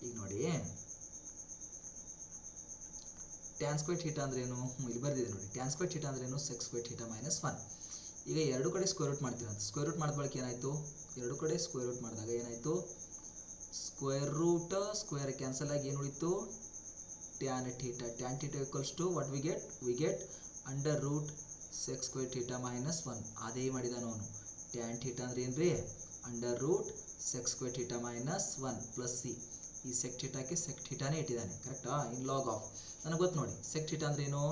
ಈಗ ನೋಡಿ, ಟ್ಯಾನ್ ಸ್ಕ್ವೇರ್ ಥೀಟಾ ಅಂದ್ರೇನು, ಇಲ್ಲಿ ಬರೆದಿದೆ ನೋಡಿ, ಟ್ಯಾನ್ ಸ್ಕ್ವೇರ್ ಥೀಟಾ ಅಂದ್ರೇನು, ಸೆಕ್ ಸ್ಕ್ವೇರ್ ಥೀಟಾ ಮೈನಸ್ 1. ಈಗ ಎರಡು ಕಡೆ ಸ್ಕ್ವೇರ್ ರೂಟ್ ಮಾಡ್ತೀರ ಅಂತ, ಸ್ಕ್ವೇರ್ ರೂಟ್ ಮಾಡಿದ ಬಳಿಕ ಏನಾಯಿತು, ಎರಡು ಕಡೆ ಸ್ಕ್ವೇರ್ ರೂಟ್ ಮಾಡಿದಾಗ ಏನಾಯಿತು, ಸ್ಕ್ವೇರ್ ರೂಟ್ ಸ್ಕ್ವೇರ್ ಕ್ಯಾನ್ಸಲ್ ಆಗಿ ಏನು ಉಳಿತು, tan theta equals to what we get under root sec square theta minus 1. ಅದೇ ಮಾಡಿದಾನು ಅವನು. ಟ್ಯಾನ್ ಥೀಟಾ ಅಂದ್ರೆ ಏನು ರೀ, under root sec square theta minus 1 plus c. ಈ ಸೆಕ್ ಥೀಟಾಕ್ಕೆ ಸೆಕ್ ಥೀಟಾನೇ ಇಟ್ಟಿದ್ದಾನೆ. ಕರೆಕ್ಟಾ? ಇನ್ ಲಾಗ್ ಆಫ್ ನನಗೆ ಗೊತ್ತು ನೋಡಿ, ಸೆಕ್ ಥೀಟಾ ಅಂದ್ರೆ ಏನು,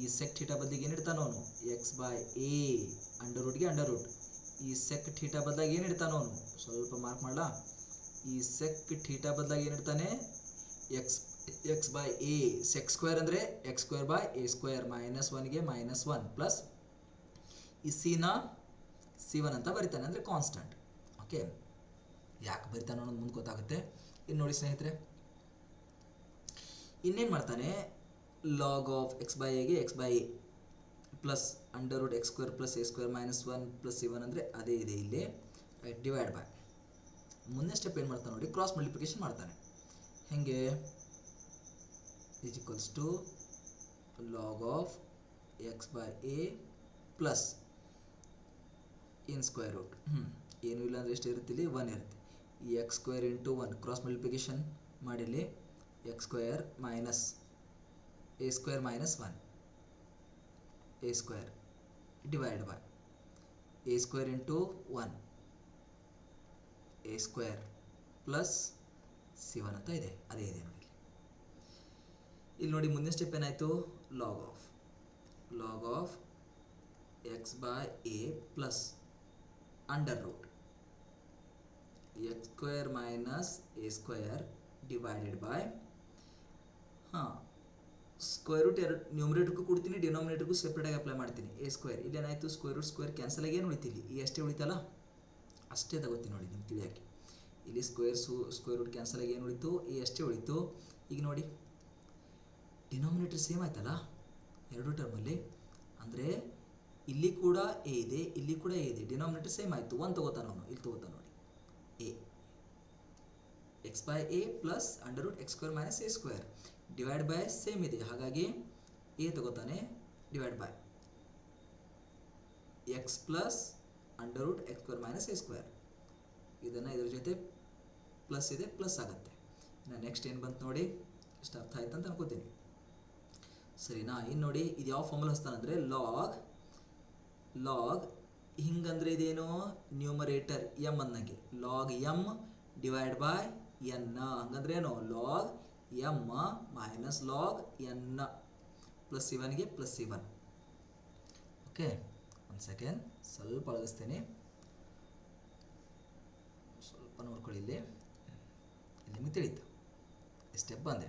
ಈ ಸೆಕ್ ಥೀಟಾ ಬದಲಿಗೆ ಏನು ಇಡ್ತಾನೋ ಅವನು, ಎಕ್ಸ್ ಬೈ ಎ, ಅಂಡರ್ ರೂಟ್ಗೆ ಅಂಡರ್ ರೂಟ್. ಈ ಸೆಕ್ ಥೀಟಾ ಬದಲಾಗಿ ಏನು ಇಡ್ತಾನೋ ಅವನು, ಸ್ವಲ್ಪ ಮಾರ್ಕ್ ಮಾಡಲಾ, ಈ ಸೆಕ್ ಥೀಟಾ ಬದಲಾಗಿ ಏನು ಇಡ್ತಾನೆ, x by a. Sec square ಅಂದರೆ x square by a square, minus 1ಗೆ ಮೈನಸ್ 1 ಪ್ಲಸ್ ಈ C1 ಅಂತ ಬರಿತಾನೆ, ಅಂದರೆ ಕಾನ್ಸ್ಟಂಟ್. ಓಕೆ, ಯಾಕೆ ಬರಿತಾನೆ ಅನ್ನೋದು ಮುಂದೆ ಗೊತ್ತಾಗುತ್ತೆ. ಇನ್ನು ನೋಡಿ ಸ್ನೇಹಿತರೆ, ಇನ್ನೇನು ಮಾಡ್ತಾನೆ, ಲಾಗ್ ಆಫ್ ಎಕ್ಸ್ ಬೈ ಎಗೆ x by a plus under root x square plus a square minus 1 plus C1 ಅಂದರೆ ಅದೇ ಇದೆ ಇಲ್ಲಿ. ರೈಟ್, ಡಿವೈಡ್ ಬೈ ಮುಂದೆ ಸ್ಟೆಪ್ ಏನು ಮಾಡ್ತಾನೆ ನೋಡಿ, ಕ್ರಾಸ್ ಮಲ್ಟಿಪ್ಲಿಕೇಶನ್ ಮಾಡ್ತಾನೆ. ಹೇಗೆ, is equals to log of x by a plus in square root, ಏನು ಇಲ್ಲ ಅಂದರೆ ಎಷ್ಟು ಇರುತ್ತಿಲ್ಲ, 1 ಇರುತ್ತೆ. ಈ x square into 1 cross multiplication ಮಾಡಿಲ್ಲಿ, x square minus a square minus 1 A square divide by a square into 1 A square plus C1 ಅಂತ ಇದೆ, ಅದೇ ಇದೆ ನೋಡಿ. ಇಲ್ಲಿ ನೋಡಿ ಮುಂದಿನ ಸ್ಟೆಪ್ ಏನಾಯಿತು, log of x by a plus under root x square minus a square divided by square root ಎರಡು ನ್ಯೂಮರೇಟರ್ಗೂ ಕೊಡ್ತೀನಿ, ಡಿನಾಮಿನೇಟರ್ಗೂ ಸೆಪ್ರೇಟಾಗಿ ಅಪ್ಲೈ ಮಾಡ್ತೀನಿ. ಎ ಸ್ಕ್ವೇರ್ ಇಲ್ಲೇನಾಯಿತು, ಸ್ಕ್ವೇರ್ ಕ್ಯಾನ್ಸಲ್ ಆಗಿ ಏನು ಉಳಿತಿಲ್ಲ, ಈ ಅಷ್ಟೇ ಉಳಿತಲ್ಲ, ಅಷ್ಟೇ ತಗೋತೀನಿ ನೋಡಿ ನಿಮ್ಗೆ ತಿಳಿಯೋಕ್ಕೆ. ಇಲ್ಲಿ ಸ್ಕ್ವೇರ್ ರೂಟ್ ಕ್ಯಾನ್ಸಲ್ ಆಗಿ ಏನು ಉಳಿತು, ಎ ಅಷ್ಟೇ ಉಳಿತು. ಈಗ ನೋಡಿ ಡಿನಾಮಿನೇಟರ್ ಸೇಮ್ ಆಯ್ತಲ್ಲ ಎರಡು ಟರ್ಮಲ್ಲಿ, ಅಂದರೆ ಇಲ್ಲಿ ಕೂಡ ಎ ಇದೆ, ಇಲ್ಲಿ ಕೂಡ ಎ ಇದೆ, ಡಿನಾಮಿನೇಟರ್ ಸೇಮ್ ಆಯಿತು. ಒಂದು ತಗೋತಾನೆ ಅವನು, ಇಲ್ಲಿ ತಗೋತಾನೆ ನೋಡಿ a x by a plus under root x square minus a square divide by same ಇದೆ, ಹಾಗಾಗಿ ಎ ತಗೋತಾನೆ divide by x plus under root x square minus a square. ಇದನ್ನು ಇದ್ರ ಜೊತೆ ಪ್ಲಸ್ ಇದೆ, ಪ್ಲಸ್ ಆಗುತ್ತೆ. ಇನ್ನು ನೆಕ್ಸ್ಟ್ ಏನು ಬಂತು ನೋಡಿ, ಇಷ್ಟು ಅರ್ಥ ಆಯ್ತು ಅಂತ ಅನ್ಕೋತೀನಿ, ಸರಿನಾ? ಇನ್ನು ನೋಡಿ ಇದು ಯಾವ ಫಾರ್ಮುಲಾ ಹಚ್ತಾನಂದರೆ ಲಾಗ್ ಹಿಂಗಂದ್ರೆ ಇದೇನು, ನ್ಯೂಮರೇಟರ್ ಎಮ್ ಅಂದಂಗೆ, log m divide by n, ಹಂಗಂದ್ರೆ ಏನು, log m minus log n plus ಇವನ್ಗೆ ಪ್ಲಸ್ ಇವನ್. ಓಕೆ, ಒಂದು ಸೆಕೆಂಡ್ ಸ್ವಲ್ಪ ಅಳಗಿಸ್ತೇನೆ, ಸ್ವಲ್ಪ ನೋಡ್ಕೊಳ್ಳಿ. ಇಲ್ಲಿ ನಿಮಗೆ ತಿಳಿತು ಸ್ಟೆಪ್ ಬಂದೆ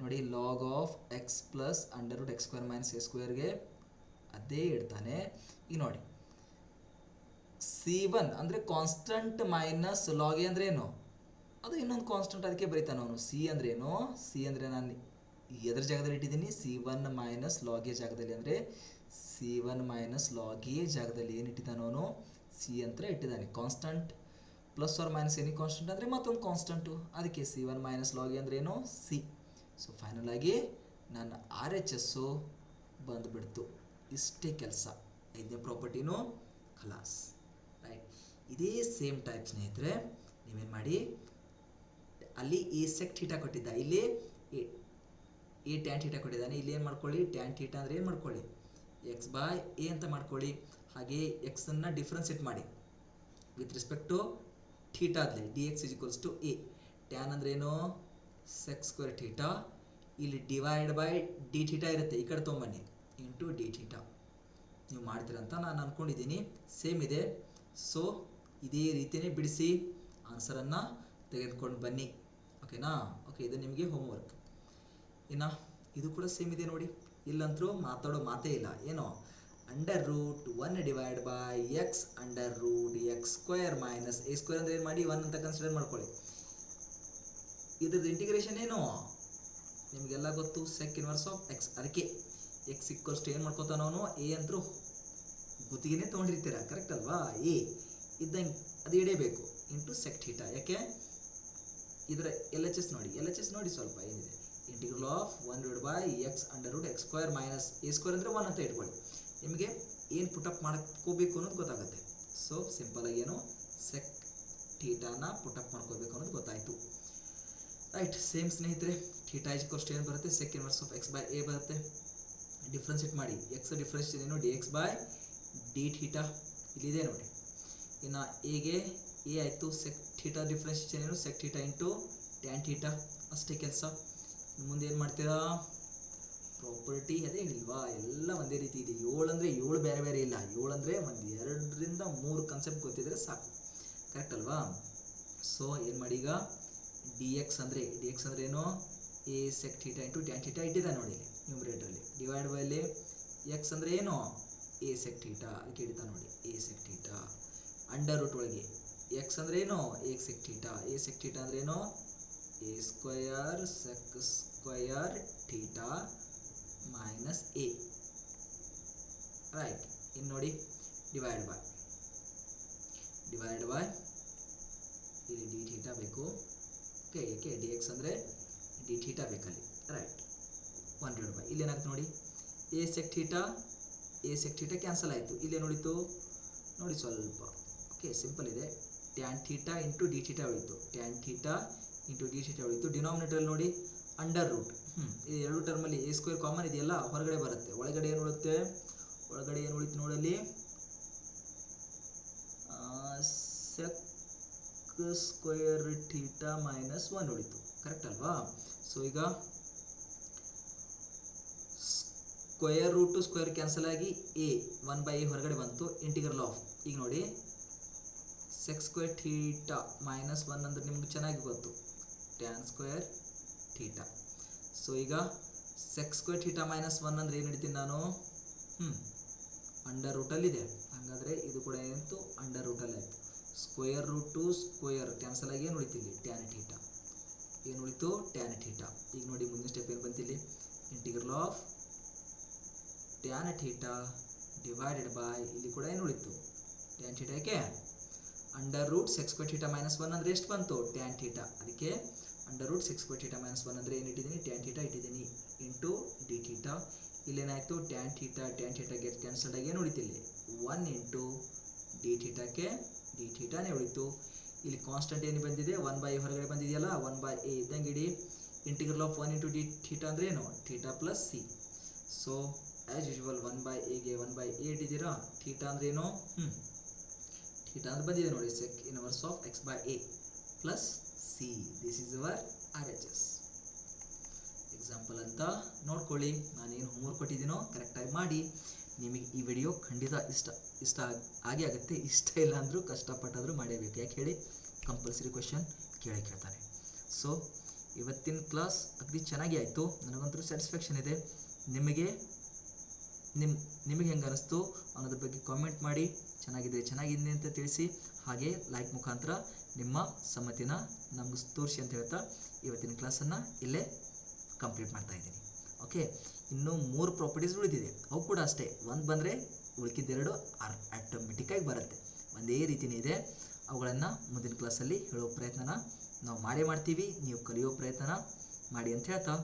ನೋಡಿ. Log of x plus under root x square minus a ಸ್ಕ್ವೇರ್ಗೆ ಅದೇ ಇಡ್ತಾನೆ. ಈಗ ನೋಡಿ C1 ಅಂದರೆ ಕಾನ್ಸ್ಟಂಟ್ ಮೈನಸ್ ಲಾಗ್ ಎ ಅಂದರೆ ಏನು, ಅದು ಇನ್ನೊಂದು ಕಾನ್ಸ್ಟಂಟ್, ಅದಕ್ಕೆ ಬರೀತಾನೆ ಅವನು. ಸಿ ಅಂದರೆ ಏನು, ಸಿ ಅಂದರೆ ನಾನು ಎದ್ರ ಜಾಗದಲ್ಲಿ ಇಟ್ಟಿದ್ದೀನಿ, C1 ಮೈನಸ್ ಲಾಗ್ ಎ ಜಾಗದಲ್ಲಿ, ಅಂದರೆ C1 ಮೈನಸ್ ಲಾಗ್ ಎ ಜಾಗದಲ್ಲಿ ಏನು ಇಟ್ಟಿದ್ದಾನೆ ಅವನು, ಸಿ ಅಂತ ಇಟ್ಟಿದ್ದಾನೆ. Constant plus or minus any constant ಅಂದರೆ ಮತ್ತೊಂದು ಕಾನ್ಸ್ಟಂಟು, ಅದಕ್ಕೆ C1 ಮೈನಸ್ ಲಾಗ್ ಎ ಅಂದರೆ ಏನು, ಸಿ. ಸೊ ಫೈನಲ್ ಆಗಿ ನನ್ನ RHS ಬಂದುಬಿಡ್ತು. ಇಷ್ಟೇ ಕೆಲಸ, ಐದನೇ ಪ್ರಾಪರ್ಟಿನೂ ಖಲಾಸ್. ರೈಟ್, ಇದೇ ಸೇಮ್ ಟೈಪ್ ಸ್ನೇಹಿತರೆ ನೀವೇನು ಮಾಡಿ, ಅಲ್ಲಿ ಎ ಸೆಕ್ ಥೀಟಾ ಕೊಟ್ಟಿದ್ದ, ಇಲ್ಲಿ ಎ ಟ್ಯಾನ್ ಥೀಟಾ ಕೊಟ್ಟಿದ್ದಾನೆ, ಇಲ್ಲಿ ಏನು ಮಾಡ್ಕೊಳ್ಳಿ, ಟ್ಯಾನ್ ಥೀಟಾ ಅಂದರೆ ಏನು ಮಾಡ್ಕೊಳ್ಳಿ, ಎಕ್ಸ್ ಬೈ ಎ ಅಂತ ಮಾಡ್ಕೊಳ್ಳಿ. ಹಾಗೆ ಎಕ್ಸನ್ನು ಡಿಫ್ರೆನ್ಸಿಯೇಟ್ ಮಾಡಿ ವಿತ್ ರೆಸ್ಪೆಕ್ಟ್ ಟು ಥೀಟಾ ಆದಲೇ, d x is equals to A. Tan ಅಂದರೆ ಏನು, ಸೆಕ್ ಸ್ಕ್ವೇರ್ ಥೀಟಾ, ಇಲ್ಲಿ ಡಿವೈಡ್ ಬೈ ಡಿ ಥೀಟಾ ಇರುತ್ತೆ, ಈ ಕಡೆ ತೊಗೊಂಬನ್ನಿ, ಇಂಟು ಡಿ ಥೀಟಾ. ನೀವು ಮಾಡ್ತೀರಂತ ನಾನು ಅಂದ್ಕೊಂಡಿದ್ದೀನಿ, ಸೇಮ್ ಇದೆ. ಸೊ ಇದೇ ರೀತಿಯೇ ಬಿಡಿಸಿ ಆನ್ಸರನ್ನು ತೆಗೆದುಕೊಂಡು ಬನ್ನಿ, ಓಕೆನಾ? ಓಕೆ, ಇದು ನಿಮಗೆ ಹೋಮ್ವರ್ಕ್. ಇನ್ನು ಇದು ಕೂಡ ಸೇಮ್ ಇದೆ ನೋಡಿ, ಇಲ್ಲಂತರೂ ಮಾತಾಡೋ ಮಾತೇ ಇಲ್ಲ. ಏನು, under root 1 divide by x under root x square minus a square ಅಂದರೆ ಏನು ಮಾಡಿ, 1 ಅಂತ ಕನ್ಸಿಡರ್ ಮಾಡ್ಕೊಳ್ಳಿ. ಇದ್ರದ್ದು ಇಂಟಿಗ್ರೇಷನ್ ಏನು ನಿಮಗೆಲ್ಲ ಗೊತ್ತು, ಸೆಕ್ ಇನ್ವರ್ಸ್ ಆಫ್ ಎಕ್ಸ್. ಅದಕ್ಕೆ ಎಕ್ಸ್ ಇಕ್ವಲ್ಸ್ ಟು ಏನು ಮಾಡ್ಕೋತಾನ ಅವನು, ಎ ಅಂತರೂ ಗುತ್ತಿಗೆನೇ ತೊಗೊಂಡಿರ್ತೀರ, ಕರೆಕ್ಟ್ ಅಲ್ವಾ? ಎ ಇದ್ದಂಗೆ ಅದು ಇಡೇಬೇಕು ಇಂಟು ಸೆಕ್ ಥೀಟಾ. ಯಾಕೆ, ಇದರ ಎಲ್ ಎಚ್ ಎಸ್ ನೋಡಿ ಸ್ವಲ್ಪ ಏನಿದೆ, integral of 1 divide by x under root x square minus a square ಅಂದರೆ 1 ಅಂತ ಇಟ್ಕೊಳ್ಳಿ. ನಿಮಗೆ ಏನು ಪುಟಪ್ ಮಾಡ್ಕೋಬೇಕು ಅನ್ನೋದು ಗೊತ್ತಾಗುತ್ತೆ. ಸೊ ಸಿಂಪಲಾಗಿ ಏನು, ಸೆಕ್ ಥೀಟಾನ ಪುಟಪ್ ಮಾಡ್ಕೋಬೇಕು ಅನ್ನೋದು ಗೊತ್ತಾಯಿತು. ರೈಟ್, ಸೇಮ್ ಸ್ನೇಹಿತರೆ, ಥೀಟಾ ಇಸ್ ಈಕ್ವಲ್ಸ್ ಟು ಏನು ಬರುತ್ತೆ, sec inverse of x by A ಬರುತ್ತೆ. ಡಿಫ್ರೆನ್ಸಿಯೇಟ್ ಮಾಡಿ, ಎಕ್ಸ್ ಡಿಫ್ರೆನ್ಷಿಯೇಟ್ ಏನು, D X by D theta ಇಲ್ಲಿದೆ ನೋಡಿ. ಇನ್ನು ಎಗೆ ಎ ಆಯಿತು, ಸೆಕ್ ಥೀಟಾ ಡಿಫ್ರೆನ್ಷಿಯೇಷನ್ ಏನು, sec theta into tan theta, ಅಷ್ಟೇ ಕೆಲಸ. ಮುಂದೆ ಏನು ಮಾಡ್ತೀರಾ, ಪ್ರಾಪರ್ಟಿ ಅದೇ ಹೇಳಿಲ್ವಾ, ಎಲ್ಲ ಒಂದೇ ರೀತಿ ಇದೆ. 7 ಅಂದರೆ 7 ಬೇರೆ ಬೇರೆ ಇಲ್ಲ, 7 ಅಂದರೆ ಒಂದು 2ರಿಂದ 3 ಕಾನ್ಸೆಪ್ಟ್ ಗೊತ್ತಿದ್ರೆ ಸಾಕು, ಕರೆಕ್ಟ್ ಅಲ್ವಾ? ಸೊ ಏನು ಮಾಡಿ, ಈಗ ಡಿ ಎಕ್ಸ್ ಅಂದರೆ ಏನು, a sec theta into tan theta ಇಟ್ಟಿದೆ ನೋಡಿ ನ್ಯೂಮರೇಟರಲ್ಲಿ, ಡಿವೈಡ್ ಬೈ ಅಲ್ಲಿ ಎಕ್ಸ್ ಅಂದರೆ ಏನು, ಎ ಸೆಕ್ ಥೀಟಾ, ಅದಕ್ಕೆ ಹಿಡಿತಾ ನೋಡಿ a sec theta. Under root ಒಳಗೆ ಎಕ್ಸ್ ಅಂದರೆ ಏನು, ಎ ಸೆಕ್ ಥೀಟಾ ಅಂದರೆ ಏನು, a square sec square theta minus a. Right, ಇನ್ನು ನೋಡಿ ಡಿವೈಡ್ ಬೈ ಇಲ್ಲಿ ಡಿ ಥೀಟಾ ಬೇಕು. ಓಕೆ, ಏಕೆ ಡಿ ಎಕ್ಸ್ ಅಂದರೆ ಡಿ ಥೀಟಾ ಬೇಕಲ್ಲಿ. ರೈಟ್, 1 ಡಿವೈಡ್ ಬೈ ಇಲ್ಲಿ ಏನಾಗ್ತದೆ ನೋಡಿ, ಎ ಸೆಕ್ ಥೀಟಾ ಕ್ಯಾನ್ಸಲ್ ಆಯಿತು. ಇಲ್ಲೇ ನೋಡಿತು ನೋಡಿ ಸ್ವಲ್ಪ. ಓಕೆ, ಸಿಂಪಲ್ ಇದೆ, tan theta into D theta ಉಳಿತು, tan theta into D theta ಉಳಿತು. ಡಿನಾಮಿನೇಟರಲ್ಲಿ ನೋಡಿ ಅಂಡರ್ ರೂಟ್, ಈ ಎರಡು ಟರ್ಮಲ್ಲಿ ಎ ಸ್ಕ್ವೇರ್ ಕಾಮನ್ ಇದೆಯಲ್ಲ, ಹೊರಗಡೆ ಬರುತ್ತೆ. ಒಳಗಡೆ ಏನು ಉಳಿಯುತ್ತೆ, ನೋಡಲ್ಲಿ ಸೆಕ್ ಸ್ಕ್ವೇರ್ ಥೀಟಾ ಮೈನಸ್ 1 ಉಳಿತು, ಕರೆಕ್ಟ್ ಅಲ್ವಾ? ಸೊ ಈಗ ಸ್ಕ್ವೇರ್ ರೂಟು ಸ್ಕ್ವೇರ್ ಕ್ಯಾನ್ಸಲ್ ಆಗಿ ಎ 1/a ಹೊರಗಡೆ ಬಂತು. ಇಂಟಿಗ್ರಲ್ ಆಫ್, ಈಗ ನೋಡಿ ಸೆಕ್ ಸ್ಕ್ವೇರ್ ಥೀಟಾ ಮೈನಸ್ 1 ಅಂದರೆ ನಿಮ್ಗೆ ಚೆನ್ನಾಗಿ ಗೊತ್ತು, ಟ್ಯಾನ್ ಸ್ಕ್ವೇರ್ ಥೀಟಾ. ಸೊ ಈಗ ಸೆಕ್ ಸ್ಕ್ವೇರ್ ಥೀಟಾ ಮೈನಸ್ 1 ಅಂದರೆ ಏನು ಹಿಡಿತೀನಿ ನಾನು, ಅಂಡರ್ ರೂಟಲ್ಲಿದೆ. ಹಾಗಾದರೆ ಇದು ಕೂಡ ಏನಿತ್ತು, ಅಂಡರ್ ರೂಟಲ್ಲಿ ಆಯಿತು. ಸ್ಕ್ವೇರ್ ರೂಟು ಸ್ಕ್ವೇರ್ ಕ್ಯಾನ್ಸಲ್ ಆಗಿ ಏನು ಉಳಿತಿಲ್ಲಿ, ಟ್ಯಾನ್ ಥೀಟಾ. ಏನು ಉಳಿತು, ಟ್ಯಾನ್ ಥೀಟಾ. ಈಗ ನೋಡಿ ಮುಂದಿನ ಸ್ಟೆಪ್ ಏನು ಬಂತಿಲ್ಲಿ, integral of tan theta divided by, ಇಲ್ಲಿ ಕೂಡ ಏನು ಉಳಿತು, ಟ್ಯಾನ್ ಥೀಟಾ. ಯಾಕೆ, under root sec square theta minus 1 ಅಂದರೆ ಎಷ್ಟು ಬಂತು, ಟ್ಯಾನ್ ಥೀಟಾ. ಅದಕ್ಕೆ under root sec square theta minus 1 ಅಂದರೆ ಏನು ಇಟ್ಟಿದ್ದೀನಿ, ಟ್ಯಾನ್ ಥೀಟಾ ಇಟ್ಟಿದ್ದೀನಿ, ಇಂಟು ಡಿ ಥೀಟಾ. ಇಲ್ಲೇನಾಯಿತು, ಟ್ಯಾನ್ ಥೀಟಾ ಗೆಟ್ ಕ್ಯಾನ್ಸಲ್ಡ್ ಆಗಿ ಏನು ಉಳಿತಿಲ್ಲಿ, 1 ಇಂಟು ಡಿ ಥೀಟಾಕ್ಕೆ ಡಿ ಥೀಟಾನೇ ಉಳಿತು. ಇಲ್ಲಿ ಕಾನ್ಸ್ಟೆಂಟ್ ಏನು ಬಂದಿದೆ, 1/a ಹೊರಗಡೆ ಬಂದಿದೆಯಲ್ಲ, 1/a ಇದ್ದಂಗೆ ಇಡಿ. Integral of 1 into D theta ಅಂದರೆ ಏನು, theta plus c. So as usual 1/aಗೆ 1/a ಇಟ್ಟಿದ್ದೀರಾ. ಥೀಟಾ ಅಂದರೆ ಏನು, ಥೀಟಾ ಅಂದ್ರೆ ಬಂದಿದೆ ನೋಡಿ, sec inverse of x/a plus c. This is our RHS. Example ಅಂತ ನೋಡ್ಕೊಳ್ಳಿ. ನಾನೇನು ಹೋಮ್ವರ್ಕ್ ಕೊಟ್ಟಿದ್ದೀನೋ ಕರೆಕ್ಟಾಗಿ ಮಾಡಿ. ನಿಮಗೆ ಈ ವಿಡಿಯೋ ಖಂಡಿತ ಇಷ್ಟ ಆಗೇ ಆಗುತ್ತೆ. ಇಷ್ಟ ಇಲ್ಲ ಅಂದರೂ ಕಷ್ಟಪಟ್ಟಾದರೂ ಮಾಡೇಬೇಕು. ಯಾಕೆ ಹೇಳಿ, ಕಂಪಲ್ಸರಿ ಕ್ವೆಶನ್ ಕೇಳ್ತಾನೆ. ಸೊ ಇವತ್ತಿನ ಕ್ಲಾಸ್ ಅಗದಿ ಚೆನ್ನಾಗಿ ಆಯಿತು. ನನಗಂತೂ ಸ್ಯಾಟಿಸ್ಫ್ಯಾಕ್ಷನ್ ಇದೆ. ನಿಮಗೆ ಹೆಂಗೆ ಅನ್ನಿಸ್ತು ಅನ್ನೋದ್ರ ಬಗ್ಗೆ ಕಾಮೆಂಟ್ ಮಾಡಿ. ಚೆನ್ನಾಗಿದೆ ಅಂತ ತಿಳಿಸಿ. ಹಾಗೆ ಲೈಕ್ ಮುಖಾಂತರ ನಿಮ್ಮ ಸಮ್ಮತಿನ ನಮ್ಗೆ ತೋರಿಸಿ ಅಂತ ಹೇಳ್ತಾ ಇವತ್ತಿನ ಕ್ಲಾಸನ್ನು ಇಲ್ಲೇ ಕಂಪ್ಲೀಟ್ ಮಾಡ್ತಾ ಇದ್ದೀನಿ. ಓಕೆ, ಇನ್ನೂ 3 ಪ್ರಾಪರ್ಟೀಸ್ ಉಳಿದಿದೆ. ಅವು ಕೂಡ ಅಷ್ಟೇ, ಒಂದು ಬಂದರೆ ಉಳಿಕಿದ್ದೆರಡು ಆಟೋಮೆಟಿಕ್ಕಾಗಿ ಬರುತ್ತೆ. ಒಂದೇ ರೀತಿಯೇ ಇದೆ. ಅವುಗಳನ್ನು ಮುಂದಿನ ಕ್ಲಾಸಲ್ಲಿ ಹೇಳೋ ಪ್ರಯತ್ನನ ನಾವು ಮಾಡೇ ಮಾಡ್ತೀವಿ. ನೀವು ಕಲಿಯೋ ಪ್ರಯತ್ನ ಮಾಡಿ ಅಂತ ಹೇಳ್ತಾ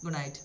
ಗುಡ್ ನೈಟ್.